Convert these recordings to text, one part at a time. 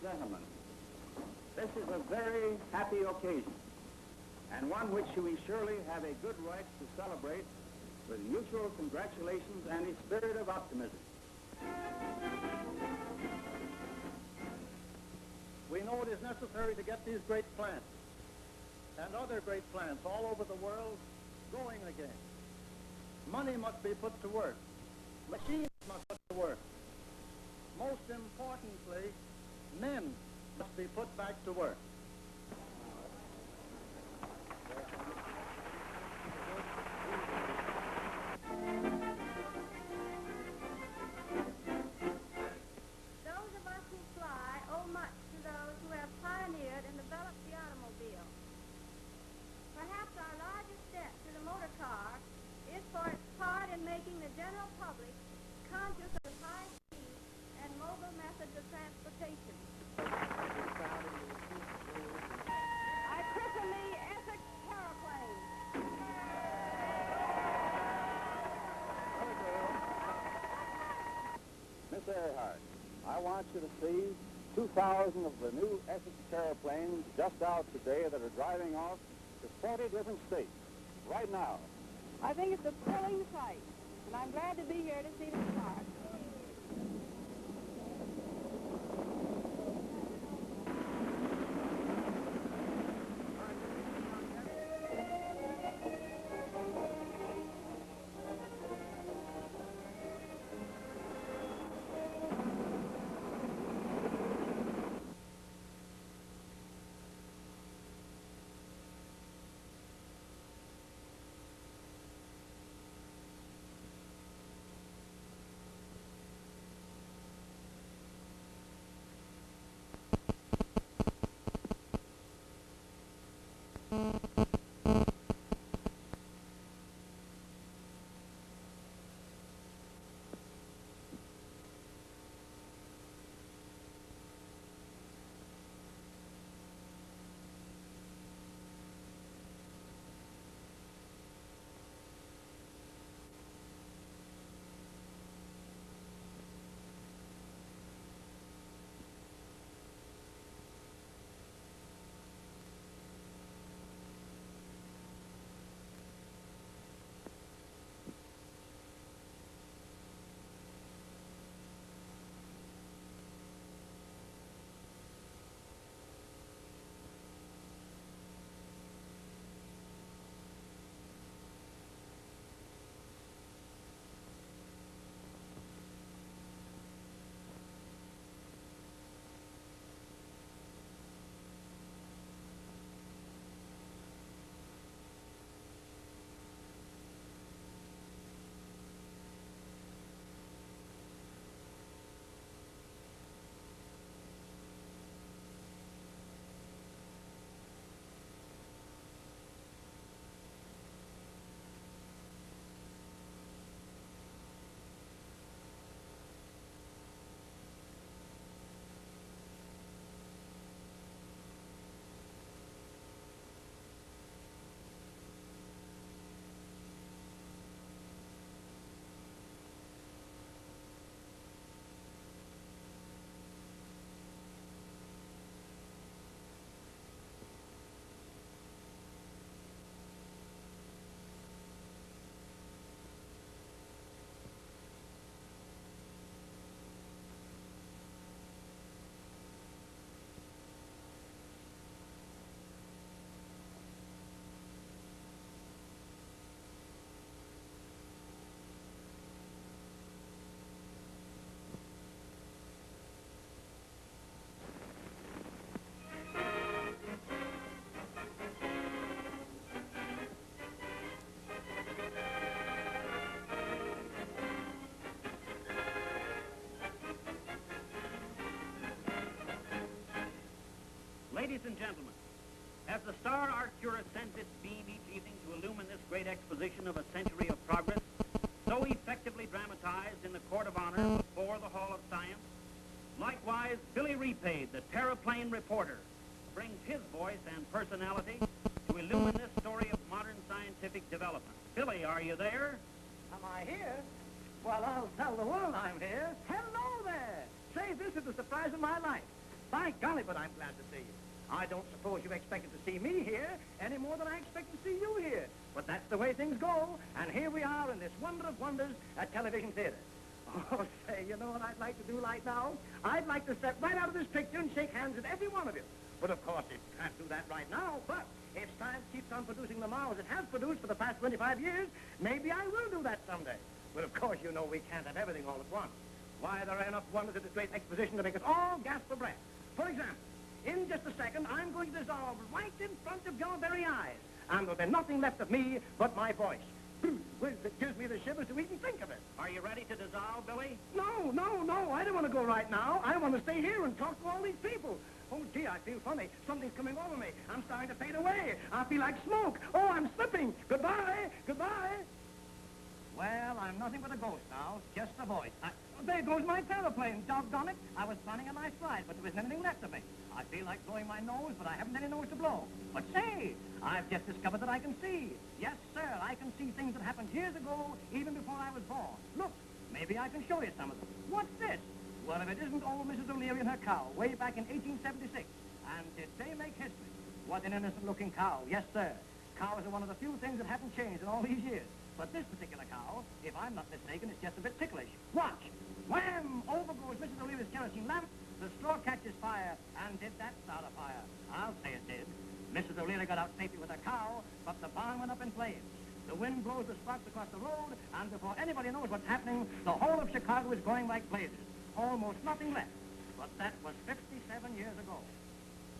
gentlemen, this is a very happy occasion, and one which we surely have a good right to celebrate with mutual congratulations and a spirit of optimism. We know it is necessary to get these great plants and other great plants all over the world going again. Money must be put to work. Machines must put to work. Most importantly, men must be put back to work. Those of us who fly owe much to those who have pioneered and developed the automobile. Perhaps our largest debt to the motor car is for its part in making the general public conscious of high speed and mobile methods of transportation. I christen the Essex Terraplane. Miss Earhart, I want you to see 2,000 of the new Essex Terraplanes just out today that are driving off to 40 different states right now. I think it's a thrilling sight, and I'm glad to be here to see them start. Ladies and gentlemen, as the star Arcturus sends its beam each evening to illumine this great exposition of a century of progress, so effectively dramatized in the court of honor before the Hall of Science, likewise, Billy Repaid, the Terraplane reporter, brings his voice and personality to illumine this story of modern scientific development. Billy, are you there? Am I here? Well, I'll tell the world I'm here. Hello there! Say, this is the surprise of my life. By golly, but I'm glad to see you. I don't suppose you expected to see me here any more than I expect to see you here. But that's the way things go, and here we are in this wonder of wonders at Television Theater. Oh, say, you know what I'd like to do right now? I'd like to step right out of this picture and shake hands with every one of you. But of course, it can't do that right now, but if science keeps on producing the marvels it has produced for the past 25 years, maybe I will do that someday. But of course, you know we can't have everything all at once. Why, there are enough wonders at this great exposition to make us all gasp for breath. For example, in just a second, I'm going to dissolve right in front of your very eyes. And there'll be nothing left of me but my voice. It gives me the shivers to even think of it. Are you ready to dissolve, Billy? No. I don't want to go right now. I want to stay here and talk to all these people. Oh, gee, I feel funny. Something's coming over me. I'm starting to fade away. I feel like smoke. Oh, I'm slipping. Goodbye. Well, I'm nothing but a ghost now. Just a voice. There goes my aeroplane. Doggone it. I was planning a nice ride, but there isn't anything left of me. I feel like blowing my nose, but I haven't any nose to blow. But say, I've just discovered that I can see. Yes, sir, I can see things that happened years ago, even before I was born. Look, maybe I can show you some of them. What's this? Well, if it isn't old Mrs. O'Leary and her cow, way back in 1876. And did they make history? What an innocent-looking cow. Yes, sir. Cows are one of the few things that haven't changed in all these years. But this particular cow, if I'm not mistaken, is just a bit ticklish. Watch! Wham! Over goes Mrs. O'Leary's kerosene lamp. The straw catches fire, and did that start a fire? I'll say it did. Mrs. O'Leary got out safely with her cow, but the barn went up in flames. The wind blows the sparks across the road, and before anybody knows what's happening, the whole of Chicago is going like blazes. Almost nothing left. But that was 57 years ago.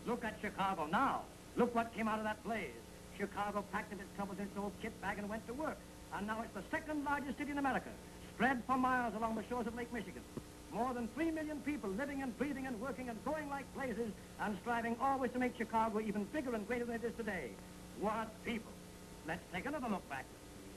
Look at Chicago now. Look what came out of that blaze. Chicago packed in its troubles in its old kit bag and went to work. And now it's the second largest city in America, spread for miles along the shores of Lake Michigan. More than 3 million people living and breathing and working and going like blazes and striving always to make Chicago even bigger and greater than it is today. What people. Let's take another look back.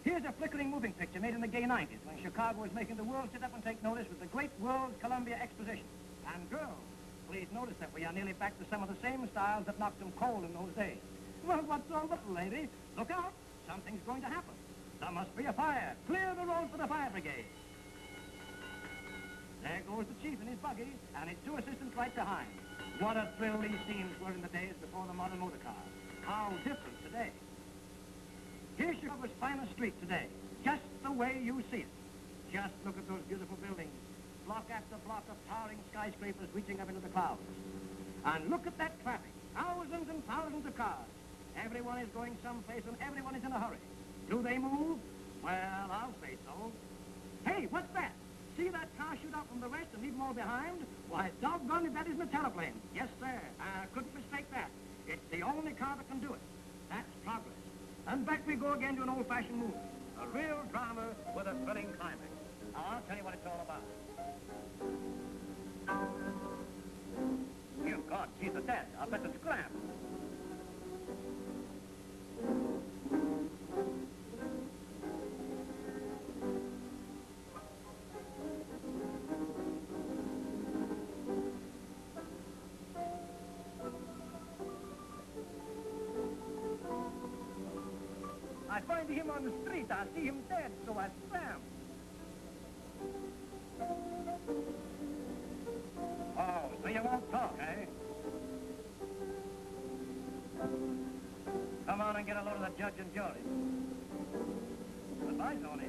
Here's a flickering moving picture made in the gay 90s when Chicago was making the world sit up and take notice with the great World Columbia Exposition. And girls, please notice that we are nearly back to some of the same styles that knocked them cold in those days. Well, what's all that, lady? Look out. Something's going to happen. There must be a fire. Clear the road for the fire brigade. There goes the chief in his buggy, and his 2 assistants right behind. What a thrill these scenes were in the days before the modern motor car. How different today. Here's Chicago's finest street today, just the way you see it. Just look at those beautiful buildings, block after block of towering skyscrapers reaching up into the clouds. And look at that traffic, thousands and thousands of cars. Everyone is going someplace and everyone is in a hurry. Do they move? Well, I'll say so. Hey, what's that? See that car shoot out from the rest and leave them all behind? Why, doggone it, that isn't a teleplane. Yes, sir. Couldn't mistake that. It's the only car that can do it. That's progress. And back we go again to an old-fashioned movie. A real drama with a thrilling climax. Now, I'll tell you what it's all about. Dear God, she's a dead. I'll bet the scrap. I find him on the street. I see him dead, so I slam. Oh, so you won't talk, eh? Come on and get a load of the judge and jury. Goodbye, Tony.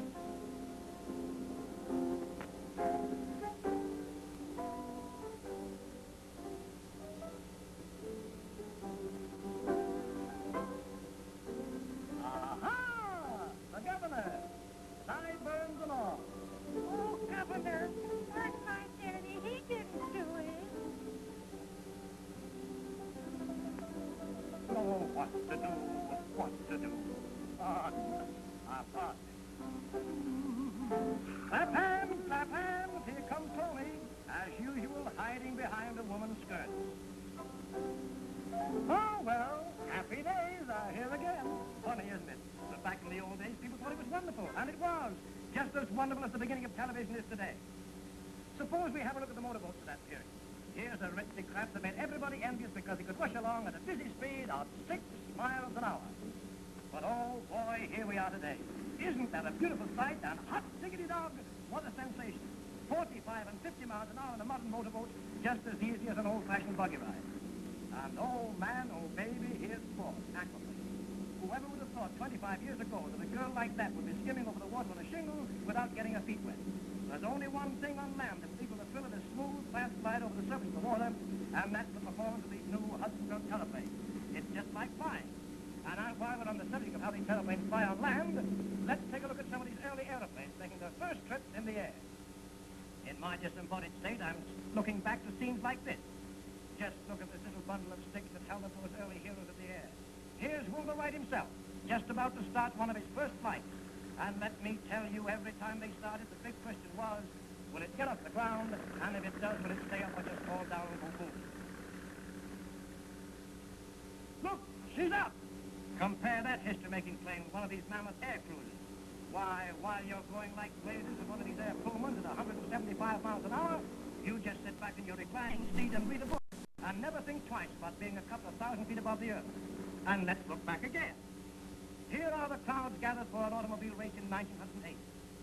What to do? Clap hands, here comes Tony, as usual, hiding behind a woman's skirt. Oh, well, happy days are here again. Funny, isn't it? But back in the old days, people thought it was wonderful, and it was. Just as wonderful as the beginning of television is today. Suppose we have a look at the motorboats of that period. Here's a rich big craft that made everybody envious because he could rush along at a dizzy speed of 6 miles an hour. But oh boy, here we are today. Isn't that a beautiful sight? And hot diggity dog, what a sensation. 45 and 50 miles an hour in a modern motorboat just as easy as an old-fashioned buggy ride. And oh man, oh baby, here's sport, aquaplane. Whoever would have thought 25 years ago that a girl like that would be skimming over the water on a shingle without getting her feet wet? There's only one thing on land that people are thrill of this smooth, fast glide over the surface of the water, and that's the performance of these new Hudson teleplanes. It's just like flying. And while we're on the subject of how these teleplanes fly on land, let's take a look at some of these early aeroplanes making their first trips in the air. In my disembodied state, I'm looking back to scenes like this. Just look at this little bundle of sticks that held up those early heroes of the air. Here's Wilbur Wright himself, just about to start one of his first flights. And let me tell you, every time they started, the big question was, will it get off the ground? And if it does, will it stay up or just fall down and go boom? Look, she's up! Compare that history-making plane with one of these mammoth air cruisers. Why, while you're going like blazes with one of these air Pullmans at 175 miles an hour, you just sit back in your reclining seat and read a book, and never think twice about being a couple of thousand feet above the earth. And let's look back again. Here are the crowds gathered for an automobile race in 1908.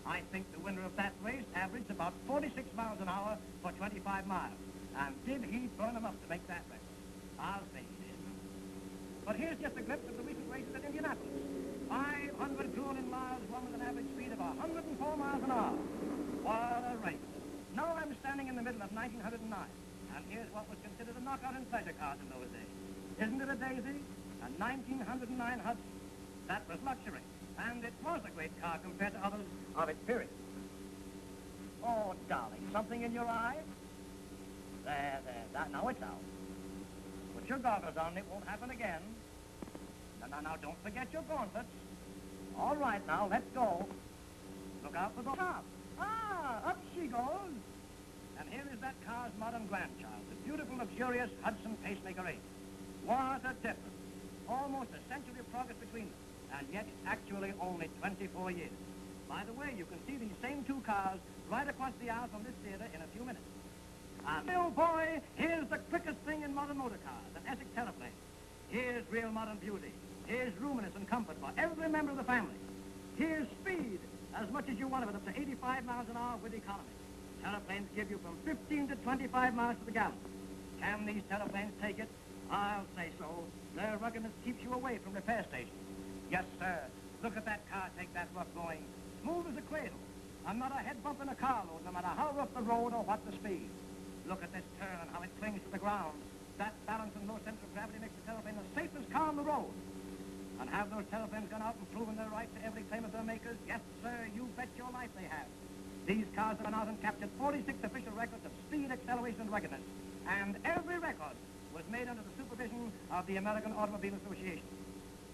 I think the winner of that race averaged about 46 miles an hour for 25 miles. And did he burn them up to make that record? I'll say he did. But here's just a glimpse of the recent races at Indianapolis. 500 grueling miles run with an average speed of 104 miles an hour. What a race. Now I'm standing in the middle of 1909, and here's what was considered a knockout in pleasure cars in those days. Isn't it a daisy? A 1909 Hudson. That was luxury, and it was a great car compared to others of its period. Oh, darling, something in your eye? There, now it's out. Put your goggles on, it won't happen again. Now, don't forget your gauntlets. All right, now, let's go. Look out for the top. Up she goes. And here is that car's modern grandchild, the beautiful, luxurious Hudson Pacemaker 8. What a difference. Almost a century of progress between them, and yet it's actually only 24 years. By the way, you can see these same two cars right across the aisle from this theater in a few minutes. And, oh boy, here's the quickest thing in modern motor cars, an Essex teleplane. Here's real modern beauty. Here's roominess and comfort for every member of the family. Here's speed, as much as you want of it, up to 85 miles an hour with economy. Teleplanes give you from 15 to 25 miles to the gallon. Can these teleplanes take it? I'll say so. Their ruggedness keeps you away from repair stations. Yes, sir. Look at that car take that rough going. Smooth as a cradle. And not a head bump in a carload, no matter how rough the road or what the speed. Look at this turn and how it clings to the ground. That balance and low center of gravity makes the teleplane the safest car on the road. And have those teleplanes gone out and proven their right to every claim of their makers? Yes, sir, you bet your life they have. These cars have gone out and captured 46 official records of speed, acceleration, and ruggedness. And every record was made under the supervision of the American Automobile Association.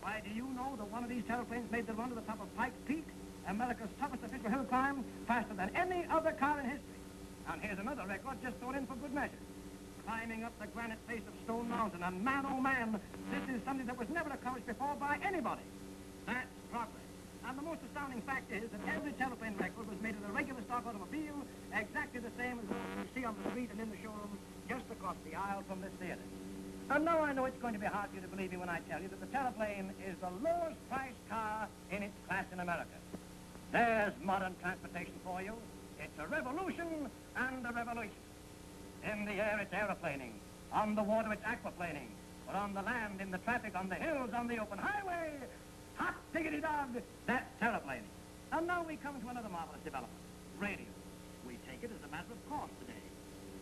Why, do you know that one of these teleplanes made the run to the top of Pike's Peak, America's toughest official hill climb, faster than any other car in history? And here's another record just thrown in for good measure. Climbing up the granite face of Stone Mountain, and man, oh man, this is something that was never accomplished before by anybody. That's progress. And the most astounding fact is that every teleplane record was made in a regular stock automobile, exactly the same as what you see on the street and in the showroom, just across the aisle from this theater. And now I know it's going to be hard for you to believe me when I tell you that the teleplane is the lowest priced car in its class in America. There's modern transportation for you. It's a revolution and a revolution. In the air, it's aeroplaning. On the water, it's aquaplaning. But on the land, in the traffic, on the hills, on the open highway, hot diggity dog, that's teleplaning. And now we come to another marvelous development, radio. We take it as a matter of course today.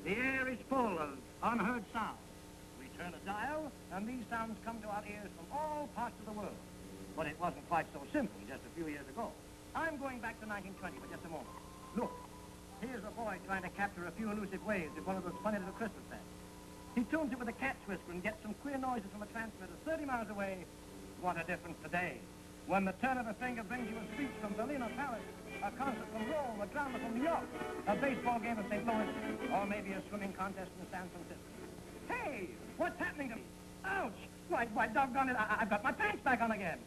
The air is full of unheard sounds. We turn a dial, and these sounds come to our ears from all parts of the world. But it wasn't quite so simple just a few years ago. I'm going back to 1920 for just a moment. Look. Here's a boy trying to capture a few elusive waves with one of those funny little crystal sets. He tunes it with a cat's whisper and gets some queer noises from a transmitter 30 miles away. What a difference today. When the turn of a finger brings you a speech from Berlin or Paris, a concert from Rome, a drama from New York, a baseball game at St. Louis, or maybe a swimming contest in San Francisco. Hey, what's happening to me? Ouch! Why, doggone it, I've got my pants back on again.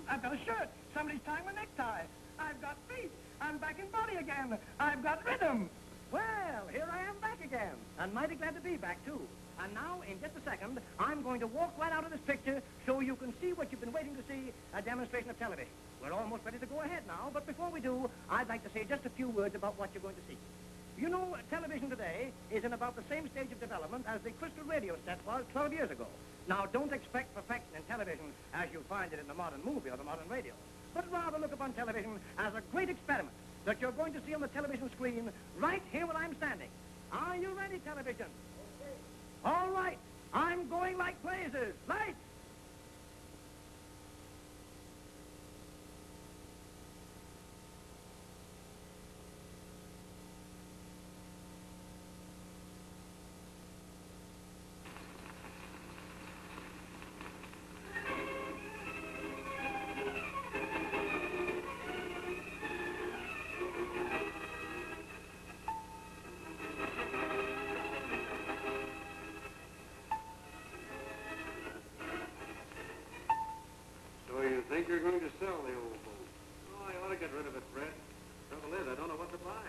I've got a shirt. Somebody's tying my necktie. I've got feet. I'm back in body again. I've got rhythm. Well, here I am back again, and mighty glad to be back, too. And now, in just a second, I'm going to walk right out of this picture so you can see what you've been waiting to see, a demonstration of television. We're almost ready to go ahead now, but before we do, I'd like to say just a few words about what you're going to see. You know, television today is in about the same stage of development as the crystal radio set was 12 years ago. Now, don't expect perfection in television as you find it in the modern movie or the modern radio, but rather look upon television as a great experiment that you're going to see on the television screen right here where I'm standing. Are you ready, television? Okay. All right. I'm going like blazes. Lights! Think you're going to sell the old boat? Oh, I ought to get rid of it, Fred. Trouble is, I don't know what to buy.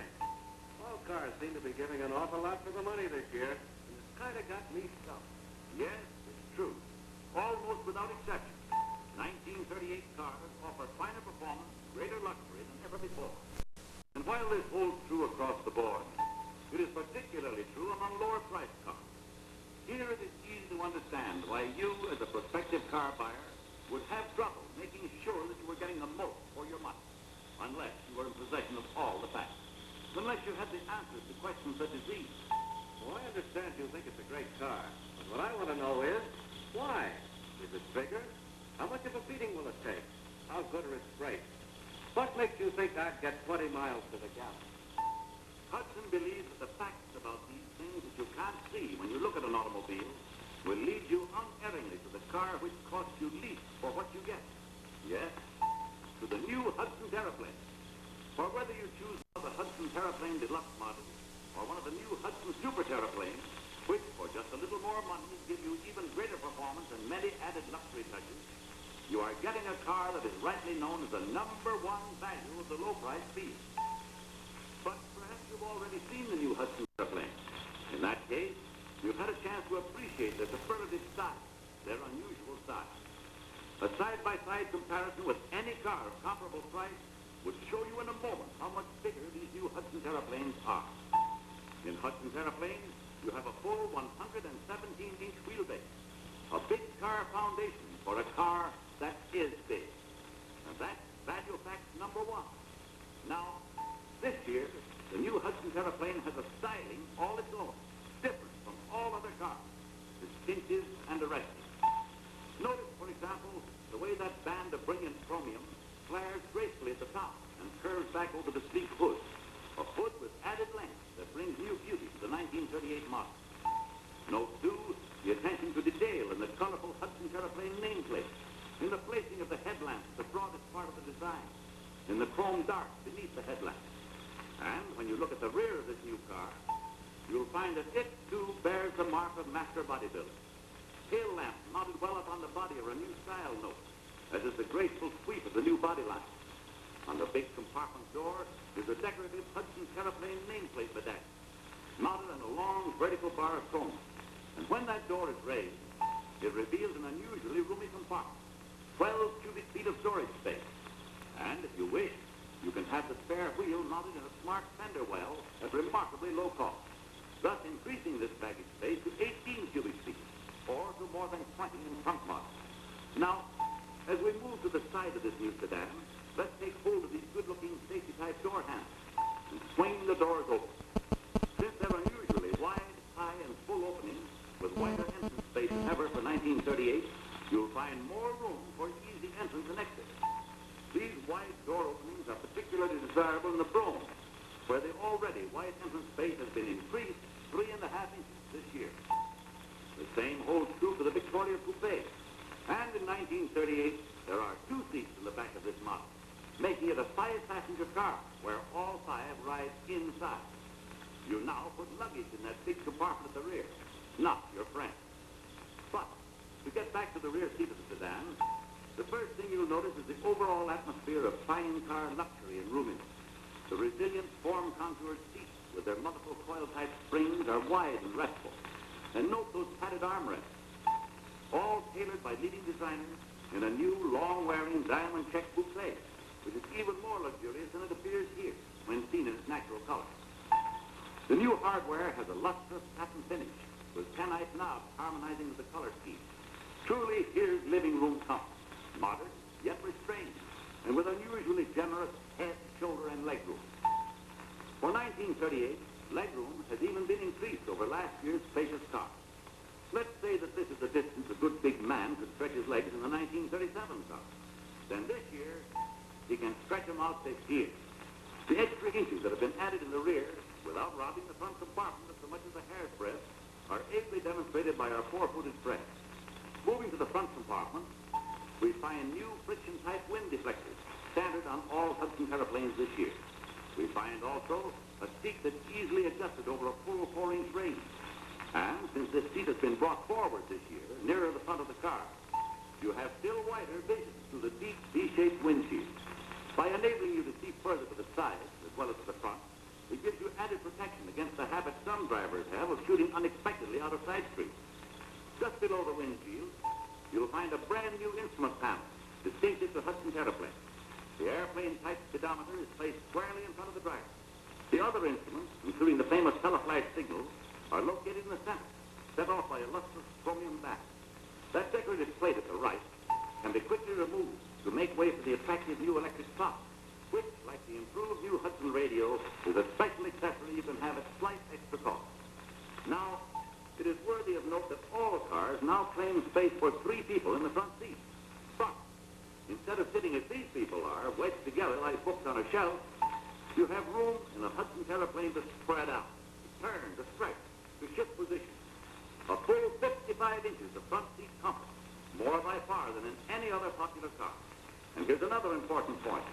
All cars seem to be giving an awful lot for the money this year, and it's kind of got me stumped. Yes, it's true. Almost without exception, 1938 cars offer finer performance, greater luxury than ever before. And while this holds true across the board, it is particularly true among lower-priced cars. Here it is easy to understand why you, as a prospective car buyer, would have trouble making sure that you were getting the most for your money, unless you were in possession of all the facts, unless you had the answers to questions such as these. Well, I understand you think it's a great car, but what I want to know is, why? Is it bigger? How much of a beating will it take? How good are its brakes? What makes you think I'd get 20 miles to the gallon? Hudson believes that the facts about these things that you can't see when you look at an automobile will lead you unerringly to the car which costs you least for what you get. Yes, to the new Hudson Terraplane. For whether you choose one of the Hudson Terraplane Deluxe models or one of the new Hudson Super Terraplanes, which for just a little more money give you even greater performance and many added luxury touches, you are getting a car that is rightly known as the #1 value of the low-price field. But perhaps you've already seen the new Hudson Terraplane. In that case, you've had a chance to appreciate their superlative style, their unusual style. A side-by-side comparison with any car of comparable price would show you in a moment how much bigger these new Hudson Terraplanes are. In Hudson Terraplanes, you have a full 117-inch wheelbase, a big car foundation for a car that is big. And that's value fact #1. Now, this year, the new Hudson Terraplane has a styling all its own, different from all other cars, distinctive and arresting. Notice, for example, the way that band of brilliant chromium flares gracefully at the top and curves back over the sleek hood, a hood with added length that brings new beauty to the 1938 model. Note, too, the attention to detail in the colorful Hudson Terraplane nameplate, in the placing of the headlamp at the broadest part of the design, in the chrome dark beneath the headlamp. And when you look at the rear of this new car, you'll find that it, too, bears the mark of master bodybuilding. Tail lamps mounted well up on the body are a new style note, as is the graceful sweep of the new body line. On the big compartment door is a decorative Hudson Terraplane nameplate bedecked, mounted on a long vertical bar of chrome. And when that door is raised, it reveals an unusually roomy compartment, 12 cubic feet of storage space. And if you wish, you can have the spare wheel mounted in a smart fender well at remarkably low cost, thus increasing this baggage space to 18 cubic feet, or to more than 20 in trunk models. Now, as we move to the side of this new sedan, let's take hold of these good-looking safety-type door handles and swing the doors open. Since they're unusually wide, high, and full openings, with wider entrance space than ever for 1938, you'll find more room for easy entrance and exit. These wide door openings are particularly desirable in the Brougham, where the already wide entrance space has been increased 3.5 inches this year. The same holds true for the Victoria Coupe. And in 1938, there are 2 seats in the back of this model, making it a 5-passenger car where all 5 ride inside. You now put luggage in that big compartment at the rear, not your friend. But to get back to the rear seat of the sedan, the first thing you'll notice is the overall atmosphere of fine car luxury and roominess. The resilient form-contoured seats with their multiple coil-type springs are wide and restful. And note those padded armrests, all tailored by leading designers in a new long-wearing diamond check coupe, which is even more luxurious than it appears here when seen in its natural color. new hardware has a lustrous satin finish with penite knobs harmonizing with the color scheme. Truly, here's living room comfort. Modern, yet restrained, and with unusually generous head, shoulder, and leg room. For 1938, leg room has even been increased over last year's spacious car. Let's say that this is the distance a good big man could stretch his legs in the 1937 car. Then this year, he can stretch them out 6 years. The extra inches that have been added in the rear, without robbing the front compartment of so much as a hair's breadth, are ably demonstrated by our four-footed frame. Moving to the front compartment, we find new friction-type wind deflectors, standard on all Hudson aeroplanes this year. We find also a seat that's easily adjusted over a full 4-inch range. And since this seat has been brought forward this year, nearer the front of the car, you have still wider vision through the deep V-shaped windshield. By enabling you to see further to the sides as well as to the front, it gives you added protection against the habit some drivers have of shooting unexpectedly out of side streets. Just below the windshield, you'll find a brand new instrument panel, distinctive to Hudson's aeroplane. The airplane-type speedometer is placed squarely in front of the driver. The other instruments, including the famous teleflash signals, are located in the center, set off by a lustrous chromium back. That decorative plate at the right can be quickly removed to make way for the attractive new electric clock, which, like the improved new Hudson radio, is a special accessory you can have at slight extra cost. Now, it is worthy of note that all cars now claim space for 3 people in the front seat. But instead of sitting as these people are, wedged together like books on a shelf, you have room in a Hudson aeroplane to spread out, to turn, to stretch, to shift position. A full 55 inches of front seat comfort, more by far than in any other popular car. And here's another important point.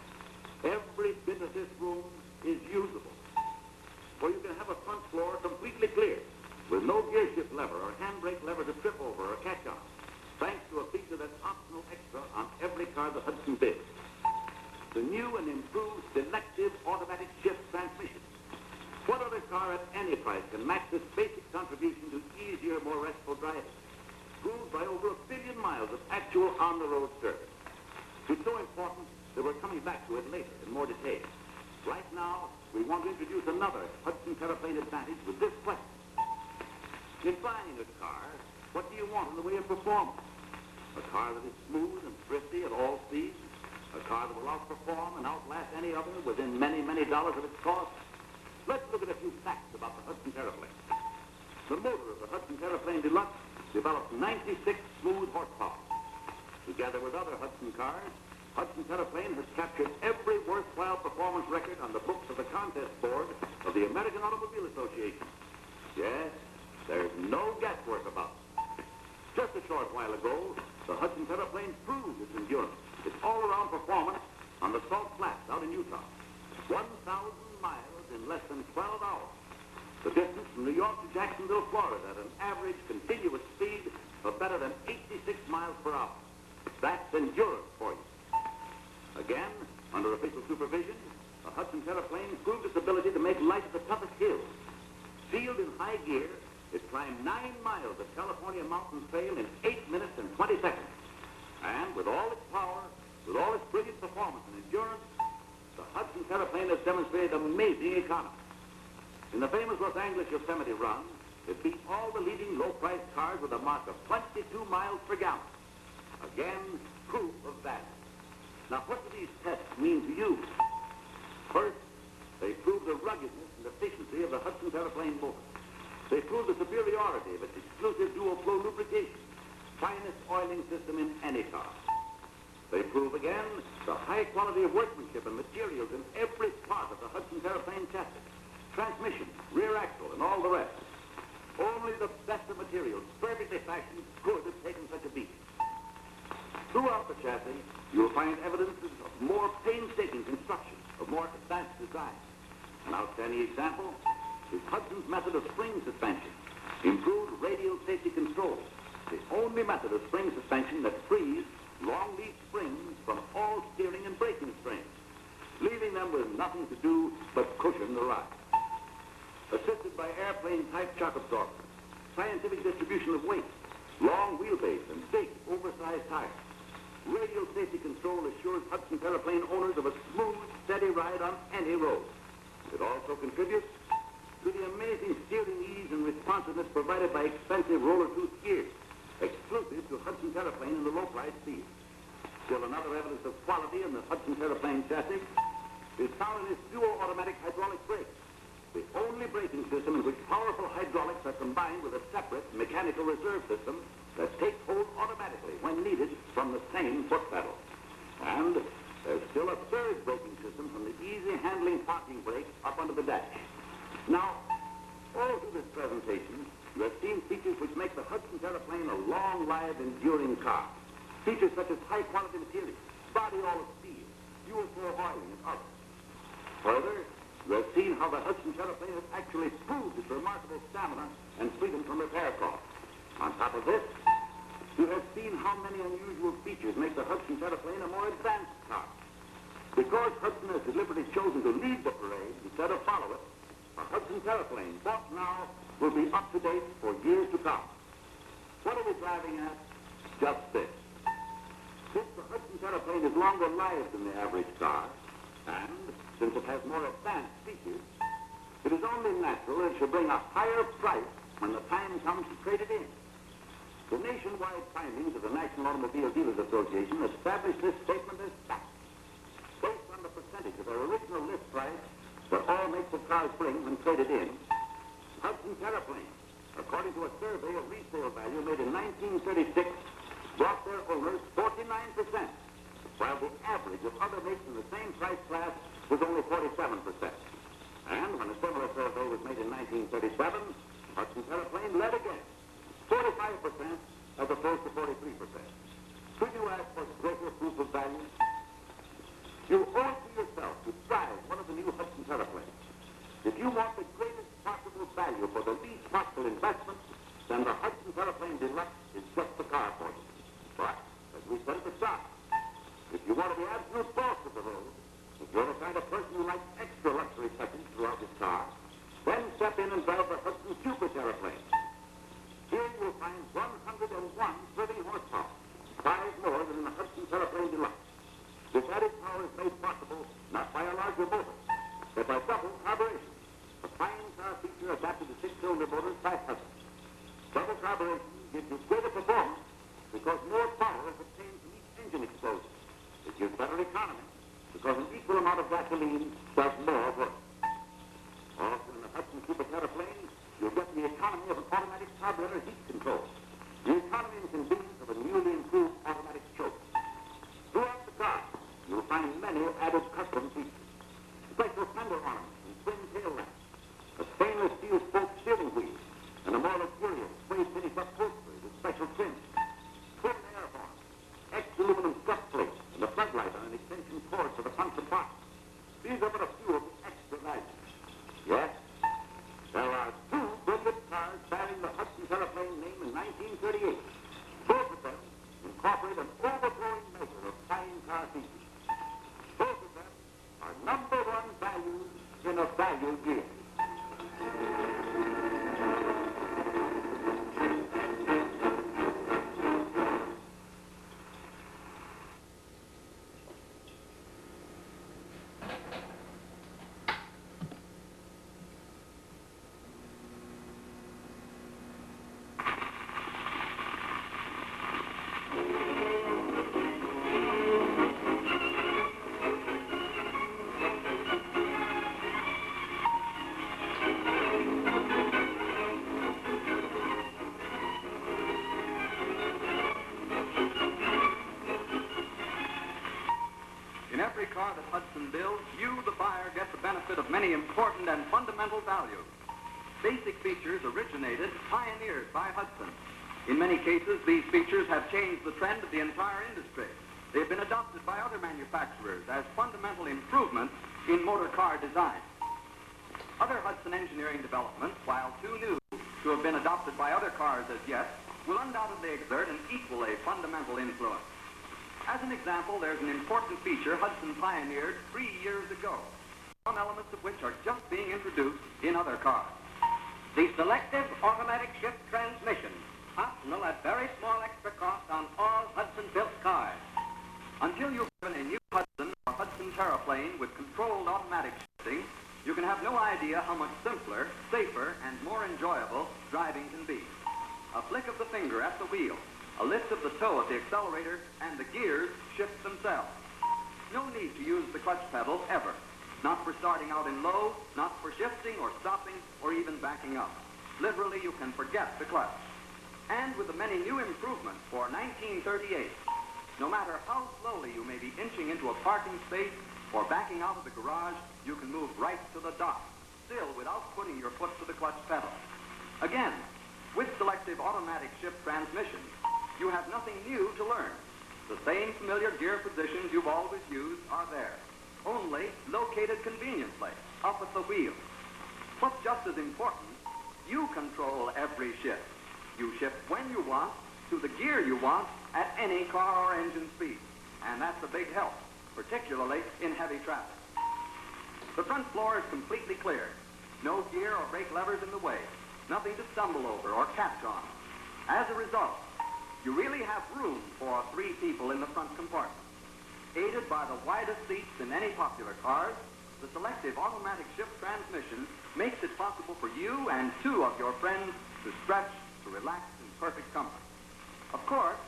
Every bit of this room is usable. For you can have a front floor completely clear, with no gear shift lever or handbrake lever to trip over or catch on, thanks to a feature that's optional extra on every car the Hudson bids. The new and improved selective automatic shift transmission. What other car at any price can match this basic contribution to easier, more restful driving? Proved by over 1 billion miles of actual on-the-road service. It's so important that we're coming back to it later in more detail. Right now, we want to introduce another Hudson aeroplane advantage with this question. In buying a car, what do you want in the way of performance? A car that is smooth and thrifty at all speeds? A car that will outperform and outlast any other within many, many dollars of its cost? Let's look at a few facts about the Hudson aeroplane. The motor of the Hudson aeroplane Deluxe developed 96 smooth horsepower. Together with other Hudson cars, Hudson aeroplane has captured every worthwhile performance record on the books of the contest board of the American Automobile Association. Yes, there's no guesswork about it. Just a short while ago, the Hudson aeroplane proved its endurance, its all-around performance on the Salt Flats out in Utah. 1,000 miles in less than 12 hours. The distance from New York to Jacksonville, Florida, at an average continuous speed of better than 86 miles per hour. That's endurance for you. Again, under official supervision, the Hudson aeroplane proved its ability to make light of the toughest hills. Sealed in high gear, it climbed 9 miles of California mountain trail in 8 minutes and 20 seconds. And with all its power, with all its brilliant performance and endurance, the Hudson aeroplane has demonstrated amazing economy. In the famous Los Angeles Yosemite run, it beat all the leading low-priced cars with a mark of 22 miles per gallon. Again, proof of that. Now, what do these tests mean to you? First, they prove the ruggedness and efficiency of the Hudson aeroplane motor. They prove the superiority of its exclusive dual-flow lubrication, finest oiling system in any car. They prove again the high quality of workmanship and materials in every part of the Hudson aeroplane chassis, transmission, rear axle, and all the rest. Only the best of materials, perfectly fashioned, could have taken such a beat. Throughout the chassis, you'll find evidences of more painstaking construction, of more advanced design. An outstanding example is Hudson's method of spring suspension, improved radial safety control, the only method of spring suspension that frees long lead springs from all steering and braking springs, leaving them with nothing to do but cushion the ride. Assisted by airplane-type shock absorbers, scientific distribution of weight, long wheelbase, and big, oversized tires, radial safety control assures Hudson aeroplane owners of a smooth, steady ride on any road. It also contributes to the amazing steering ease and responsiveness provided by expensive roller tooth gears, exclusive to Hudson Terraplane in the low-priced field. Still another evidence of quality in the Hudson Terraplane chassis is found in its dual automatic hydraulic brakes, the only braking system in which powerful hydraulics are combined with a separate mechanical reserve system that takes hold automatically when needed from the same foot pedal. And there's still a third braking system from the easy handling parking brake up under the dash. Now, all through this presentation, you have seen features which make the Hudson Terraplane a long-lived, enduring car. Features such as high-quality materials, body all of steel, dual-floor oiling, and others. Further, you have seen how the Hudson Terraplane has actually proved its remarkable stamina and freedom from repair costs. On top of this, you have seen how many unusual features make the Hudson Terraplane a more advanced car. Because Hudson has deliberately chosen to lead the parade instead of follow it, the Hudson Terraplane, bought now, will be up to date for years to come. What are we driving at? Just this. Since the Hudson Terraplane is longer lived than the average car, and since it has more advanced features, it is only natural that it should bring a higher price when the time comes to trade it in. The nationwide findings of the National Automobile Dealers Association establish this statement as fact. Based on the percentage of their original list price that all makes of cars bring when traded in, Hudson Terraplane, according to a survey of resale value made in 1936, brought their owners 49%, while the average of other makes in the same price class was only 47%. And when a similar survey was made in 1937, Hudson Terraplane led again, 45% as opposed to 43%. Could you ask for greater proof of value? You owe it to yourself to drive one of the new Hudson Terraplanes. If you want the greatest possible value for the least possible investment, then the Hudson Terraplane Deluxe is just the car for you. But, as we said at the start, if you want to be absolute boss of the road, if you're the kind of person who likes extra luxury touches throughout his car, then step in and drive the Hudson Super Terraplane. Here you'll find 101 thrilling horsepower, 5 more than in the Hudson Terraplane Deluxe. This added power is made possible not by a larger motor, but by double carburation, a fine car feature adapted to 6-cylinder motors by Hudson. Double carburation gives you greater performance because more power is obtained from each engine explosion. It gives better economy because an equal amount of gasoline does more work. Also in the Hudson Super Terraplane, you'll get the economy of an automatic carburetor heat control, the economy and convenience of a newly improved automatic choke. Throughout the car, you'll find many added custom features. Special fender ornaments and twin tail lamps, a stainless steel spoke steering wheel, and a more luxurious suede finish upholstery with special trims. Twin air horn, ex-aluminum strut plates, and a floodlight on an extension cord for the front and back. These are but a few of the extra values. Yes, there are 2 brilliant cars bearing the Hudson Terraplane name in 1938. Both of them incorporate an overflowing measure of fine car features. Both of them are #1 values in a value gear. Car that Hudson builds, you, the buyer, get the benefit of many important and fundamental values. Basic features originated, pioneered by Hudson. In many cases, these features have changed the trend of the entire industry. They've been adopted by other manufacturers as fundamental improvements in motor car design. Other Hudson engineering developments, while too new to have been adopted by other cars as yet, will undoubtedly exert an equally fundamental influence. As an example, there's an important feature Hudson pioneered 3 years ago, some elements of which are just being introduced in other cars. The selective automatic shift transmission, optional at very small extra cost on all Hudson-built cars. Until you've driven a new Hudson or Hudson Terraplane with controlled automatic shifting, you can have no idea how much simpler, safer, and more enjoyable driving can be. A flick of the finger at the wheel, a lift of the toe at the accelerator, and the gears shift themselves. No need to use the clutch pedal ever. Not for starting out in low, not for shifting or stopping or even backing up. Literally, you can forget the clutch. And with the many new improvements for 1938, no matter how slowly you may be inching into a parking space or backing out of the garage, you can move right to the dock, still without putting your foot to the clutch pedal. Again, with selective automatic shift transmissions, you have nothing new to learn. The same familiar gear positions you've always used are there, only located conveniently up at the wheel. But just as important, you control every shift. You shift when you want, to the gear you want, at any car or engine speed. And that's a big help, particularly in heavy traffic. The front floor is completely clear. No gear or brake levers in the way. Nothing to stumble over or catch on. As a result, you really have room for 3 people in the front compartment. Aided by the widest seats in any popular cars, the selective automatic shift transmission makes it possible for you and 2 of your friends to stretch, to relax in perfect comfort. Of course,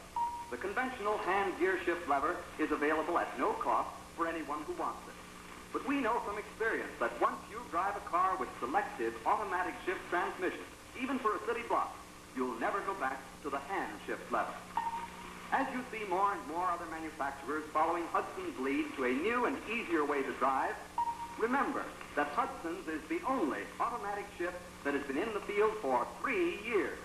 the conventional hand gear shift lever is available at no cost for anyone who wants it. But we know from experience that once you drive a car with selective automatic shift transmission, even for a city block, you'll never go back to the hand shift lever. As you see more and more other manufacturers following Hudson's lead to a new and easier way to drive, remember that Hudson's is the only automatic shift that has been in the field for 3 years,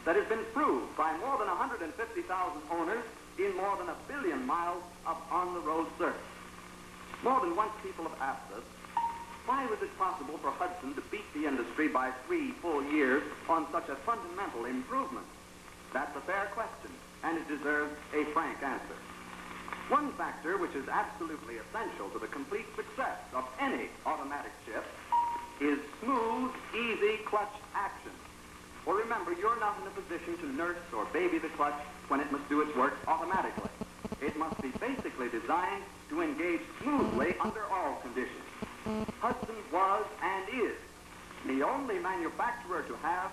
that has been proved by more than 150,000 owners in more than 1 billion miles of on-the-road service. More than once people have asked us, why was it possible for Hudson to beat the industry by 3 full years on such a fundamental improvement? That's a fair question, and it deserves a frank answer. One factor which is absolutely essential to the complete success of any automatic shift is smooth, easy clutch action. Well, remember, you're not in a position to nurse or baby the clutch when it must do its work automatically. It must be basically designed to engage smoothly under all conditions. Hudson was and is the only manufacturer to have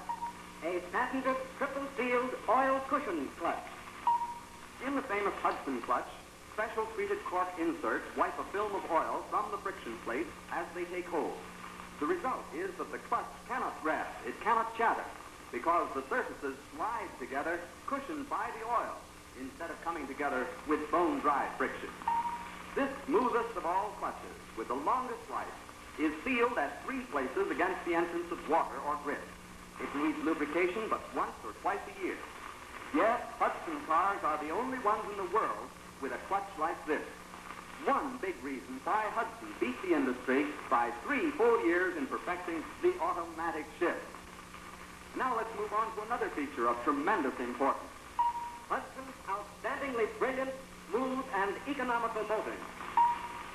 a patented triple-sealed oil cushion clutch. In the famous Hudson clutch, special treated cork inserts wipe a film of oil from the friction plates as they take hold. The result is that the clutch cannot rest, it cannot chatter, because the surfaces slide together, cushioned by the oil, instead of coming together with bone-dry friction. This smoothest of all clutches, with the longest life, is sealed at 3 places against the entrance of water or grit. It needs lubrication but once or twice a year. Yes, Hudson cars are the only ones in the world with a clutch like this. One big reason why Hudson beat the industry by 3 full years in perfecting the automatic shift. Now let's move on to another feature of tremendous importance. Hudson's outstandingly brilliant, smooth, and economical motoring.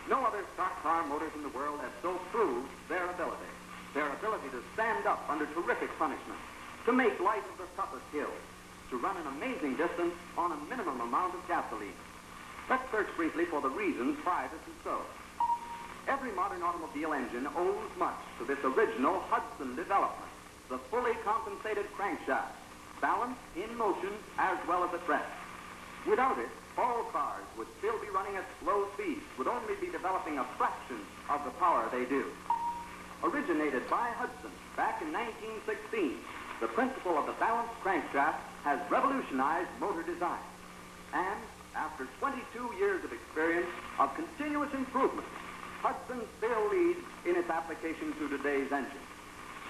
No other stock car motors in the world have so proved their ability to stand up under terrific punishment, to make life of the toughest hills, to run an amazing distance on a minimum amount of gasoline. Let's search briefly for the reasons why this is so. Every modern automobile engine owes much to this original Hudson development, the fully compensated crankshaft, balanced in motion as well as at rest. Without it, all cars would still be running at slow speeds, would only be developing a fraction of the power they do. Originated by Hudson back in 1916, the principle of the balanced crankshaft has revolutionized motor design. And after 22 years of experience of continuous improvement, Hudson still leads in its application to today's engine.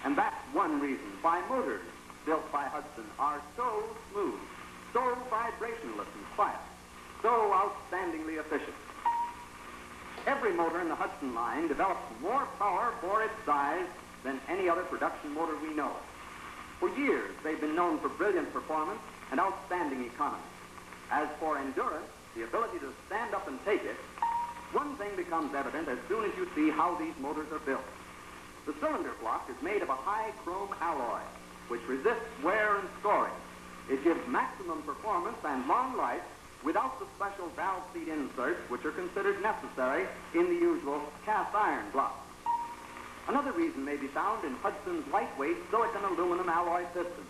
And that's one reason why motors built by Hudson are so smooth, so vibrationless and quiet, so outstandingly efficient. Every motor in the Hudson line develops more power for its size than any other production motor we know. For years, they've been known for brilliant performance and outstanding economy. As for endurance, the ability to stand up and take it, one thing becomes evident as soon as you see how these motors are built. The cylinder block is made of a high chrome alloy, which resists wear and scoring. It gives maximum performance and long life without the special valve seat inserts which are considered necessary in the usual cast iron block. Another reason may be found in Hudson's lightweight silicon aluminum alloy system,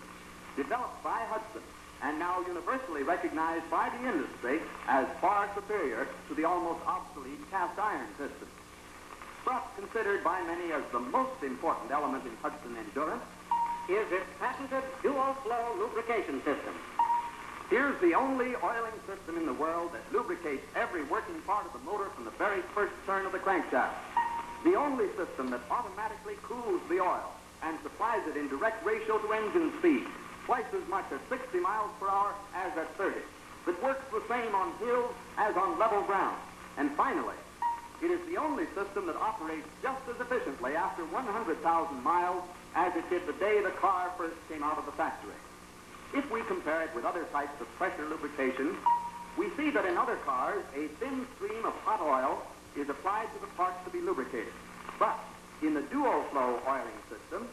developed by Hudson and now universally recognized by the industry as far superior to the almost obsolete cast iron system. But considered by many as the most important element in Hudson endurance is its patented dual-flow lubrication system. Here's the only oiling system in the world that lubricates every working part of the motor from the very first turn of the crankshaft. The only system that automatically cools the oil and supplies it in direct ratio to engine speed, twice as much at 60 miles per hour as at 30. That works the same on hills as on level ground. And finally, it is the only system that operates just as efficiently after 100,000 miles as it did the day the car first came out of the factory. If we compare it with other types of pressure lubrication, we see that in other cars, a thin stream of hot oil is applied to the parts to be lubricated. But in the dual-flow oiling system,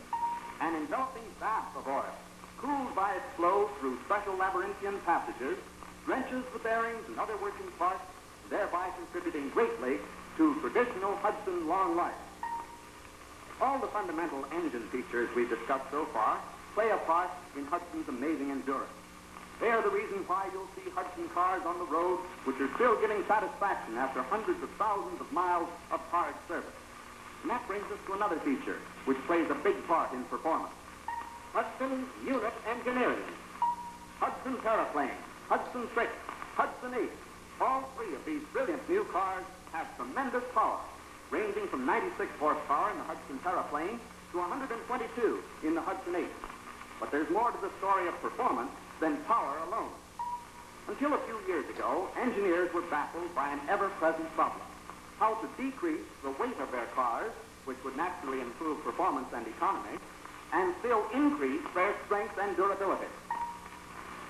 an enveloping bath of oil, cooled by its flow through special labyrinthian passages, drenches the bearings and other working parts, thereby contributing greatly to traditional Hudson long life. All the fundamental engine features we've discussed so far play a part in Hudson's amazing endurance. They are the reason why you'll see Hudson cars on the road which are still giving satisfaction after hundreds of thousands of miles of hard service. And that brings us to another feature which plays a big part in performance. Hudson unit engineering. Hudson Terraplane, Hudson 6, Hudson 8. All three of these brilliant new cars have tremendous power, ranging from 96 horsepower in the Hudson Terraplane to 122 in the Hudson 8. But there's more to the story of performance than power alone. Until a few years ago, engineers were baffled by an ever-present problem: how to decrease the weight of their cars, which would naturally improve performance and economy, and still increase their strength and durability.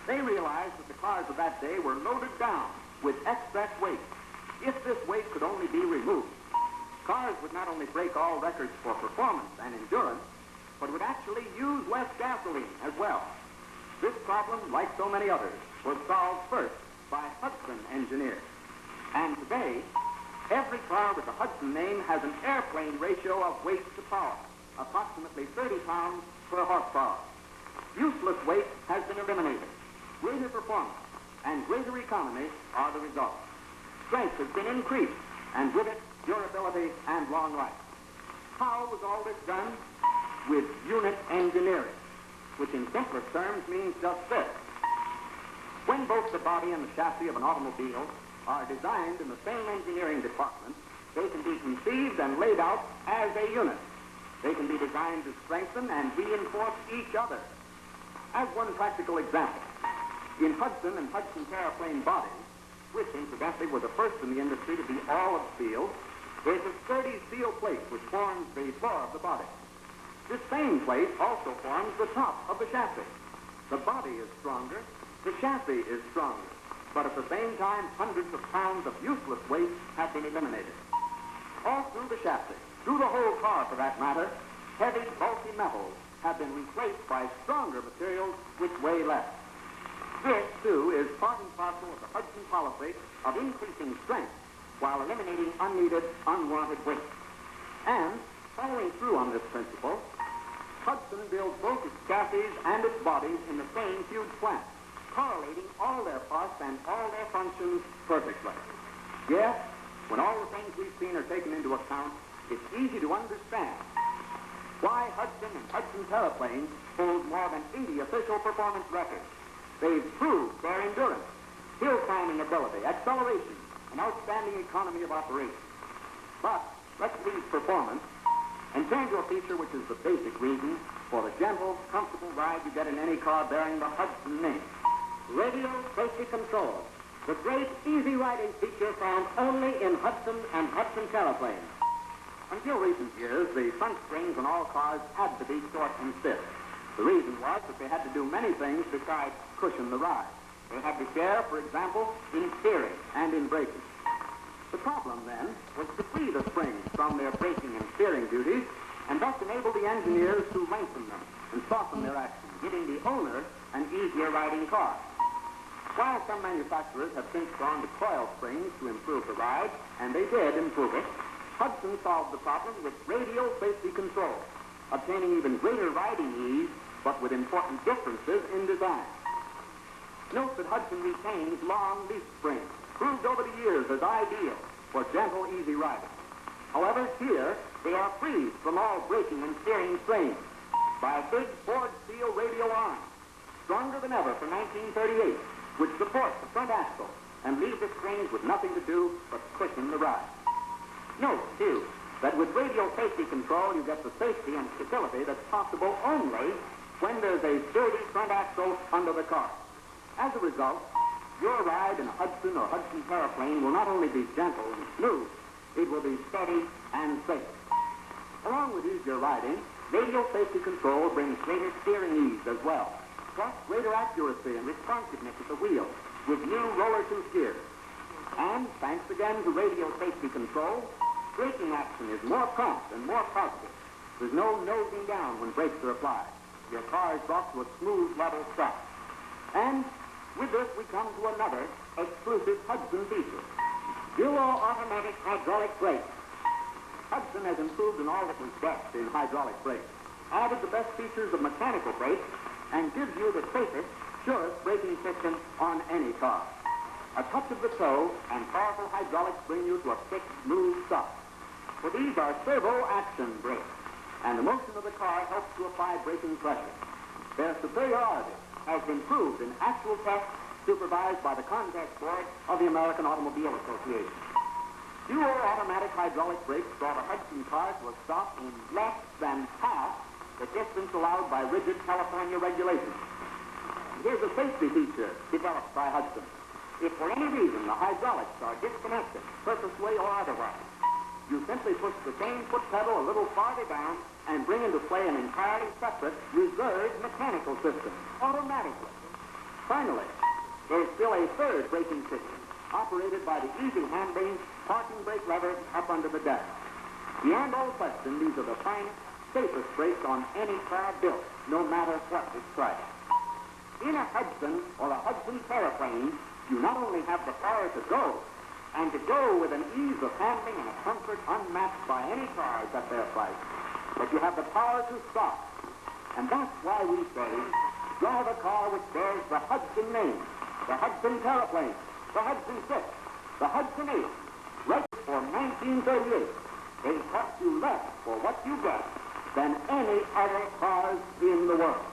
They realized that the cars of that day were loaded down with excess weight. If this weight could only be removed, cars would not only break all records for performance and endurance, but would actually use less gasoline as well. This problem, like so many others, was solved first by Hudson engineers. And today, every car with the Hudson name has an airplane ratio of weight to power, approximately 30 pounds per horsepower. Useless weight has been eliminated. Greater performance and greater economy are the result. Strength has been increased, and with it, durability and long life. How was all this done? With unit engineering, which in simplest terms means just this. When both the body and the chassis of an automobile are designed in the same engineering department, they can be conceived and laid out as a unit. They can be designed to strengthen and reinforce each other. As one practical example, in Hudson and Hudson Terraplane bodies, which incidentally were the first in the industry to be all of steel, there's a sturdy steel plate which forms the floor of the body. This same plate also forms the top of the chassis. The body is stronger, the chassis is stronger, but at the same time, hundreds of pounds of useless weight have been eliminated. All through the chassis, through the whole car for that matter, heavy, bulky metals have been replaced by stronger materials which weigh less. This, too, is part and parcel of the Hudson policy of increasing strength while eliminating unneeded, unwanted weight. And, following through on this principle, Hudson builds both its chassis and its bodies in the same huge plant, correlating all their parts and all their functions perfectly. Yes, when all the things we've seen are taken into account, it's easy to understand why Hudson and Hudson Terraplanes hold more than 80 official performance records. They've proved their endurance, hill climbing ability, acceleration, and outstanding economy of operation. But let's leave performance and turn to a feature which is the basic reason for the gentle, comfortable ride you get in any car bearing the Hudson name. Radio safety control, the great easy riding feature found only in Hudson and Hudson Terraplanes. Until recent years, the front springs on all cars had to be short and stiff. The reason was that they had to do many things besides cushion the ride. They had to share, for example, in steering and in braking. The problem, then, was to free the springs from their braking and steering duties and thus enable the engineers to lengthen them and soften their action, giving the owner an easier riding car. While some manufacturers have since gone to coil springs to improve the ride, and they did improve it, Hudson solved the problem with radial safety control, obtaining even greater riding ease, but with important differences in design. Note that Hudson retains long leaf springs, proved over the years as ideal for gentle, easy riding. However, here, they are freed from all braking and steering strain by a big forged steel radial arm, stronger than ever for 1938, which supports the front axle and leaves the springs with nothing to do but cushion the ride. Note, too, that with radial safety control, you get the safety and stability that's possible only when there's a sturdy front axle under the car. As a result, your ride in a Hudson or Hudson Paraplane will not only be gentle and smooth, it will be steady and safe. Along with easier riding, radial safety control brings greater steering ease as well, plus greater accuracy and responsiveness at the wheel with new roller 2 gears. And thanks again to radial safety control, braking action is more prompt and more positive. There's no nosing down when brakes are applied. Your car is brought to a smooth, level stop. And with this, we come to another exclusive Hudson feature: dual automatic hydraulic brakes. Hudson has improved in all that was best in hydraulic brakes, added the best features of mechanical brakes, and gives you the safest, surest braking system on any car. A touch of the toe and powerful hydraulics bring you to a quick, smooth stop. For these are servo-action brakes, and the motion of the car helps to apply braking pressure. Their superiority has been proved in actual tests supervised by the Contact Board of the American Automobile Association. Dual automatic hydraulic brakes brought a Hudson car to a stop in less than half the distance allowed by rigid California regulations. Here's a safety feature developed by Hudson. If for any reason the hydraulics are disconnected, purposely or otherwise, you simply push the same foot pedal a little farther down and bring into play an entirely separate, reserved mechanical system, automatically. Finally, there's still a third braking system, operated by the easy-handling parking brake lever up under the dash. Beyond all question, these are the finest, safest brakes on any car built, no matter what its price. In a Hudson or a Hudson Paraplane, you not only have the power to go, and to go with an ease of handling and a comfort unmatched by any cars at their price, but you have the power to stop. And that's why we say, drive a car which bears the Hudson name, the Hudson Paraplane, the Hudson 6, the Hudson 8, right for 1938. They cost you less for what you get than any other cars in the world.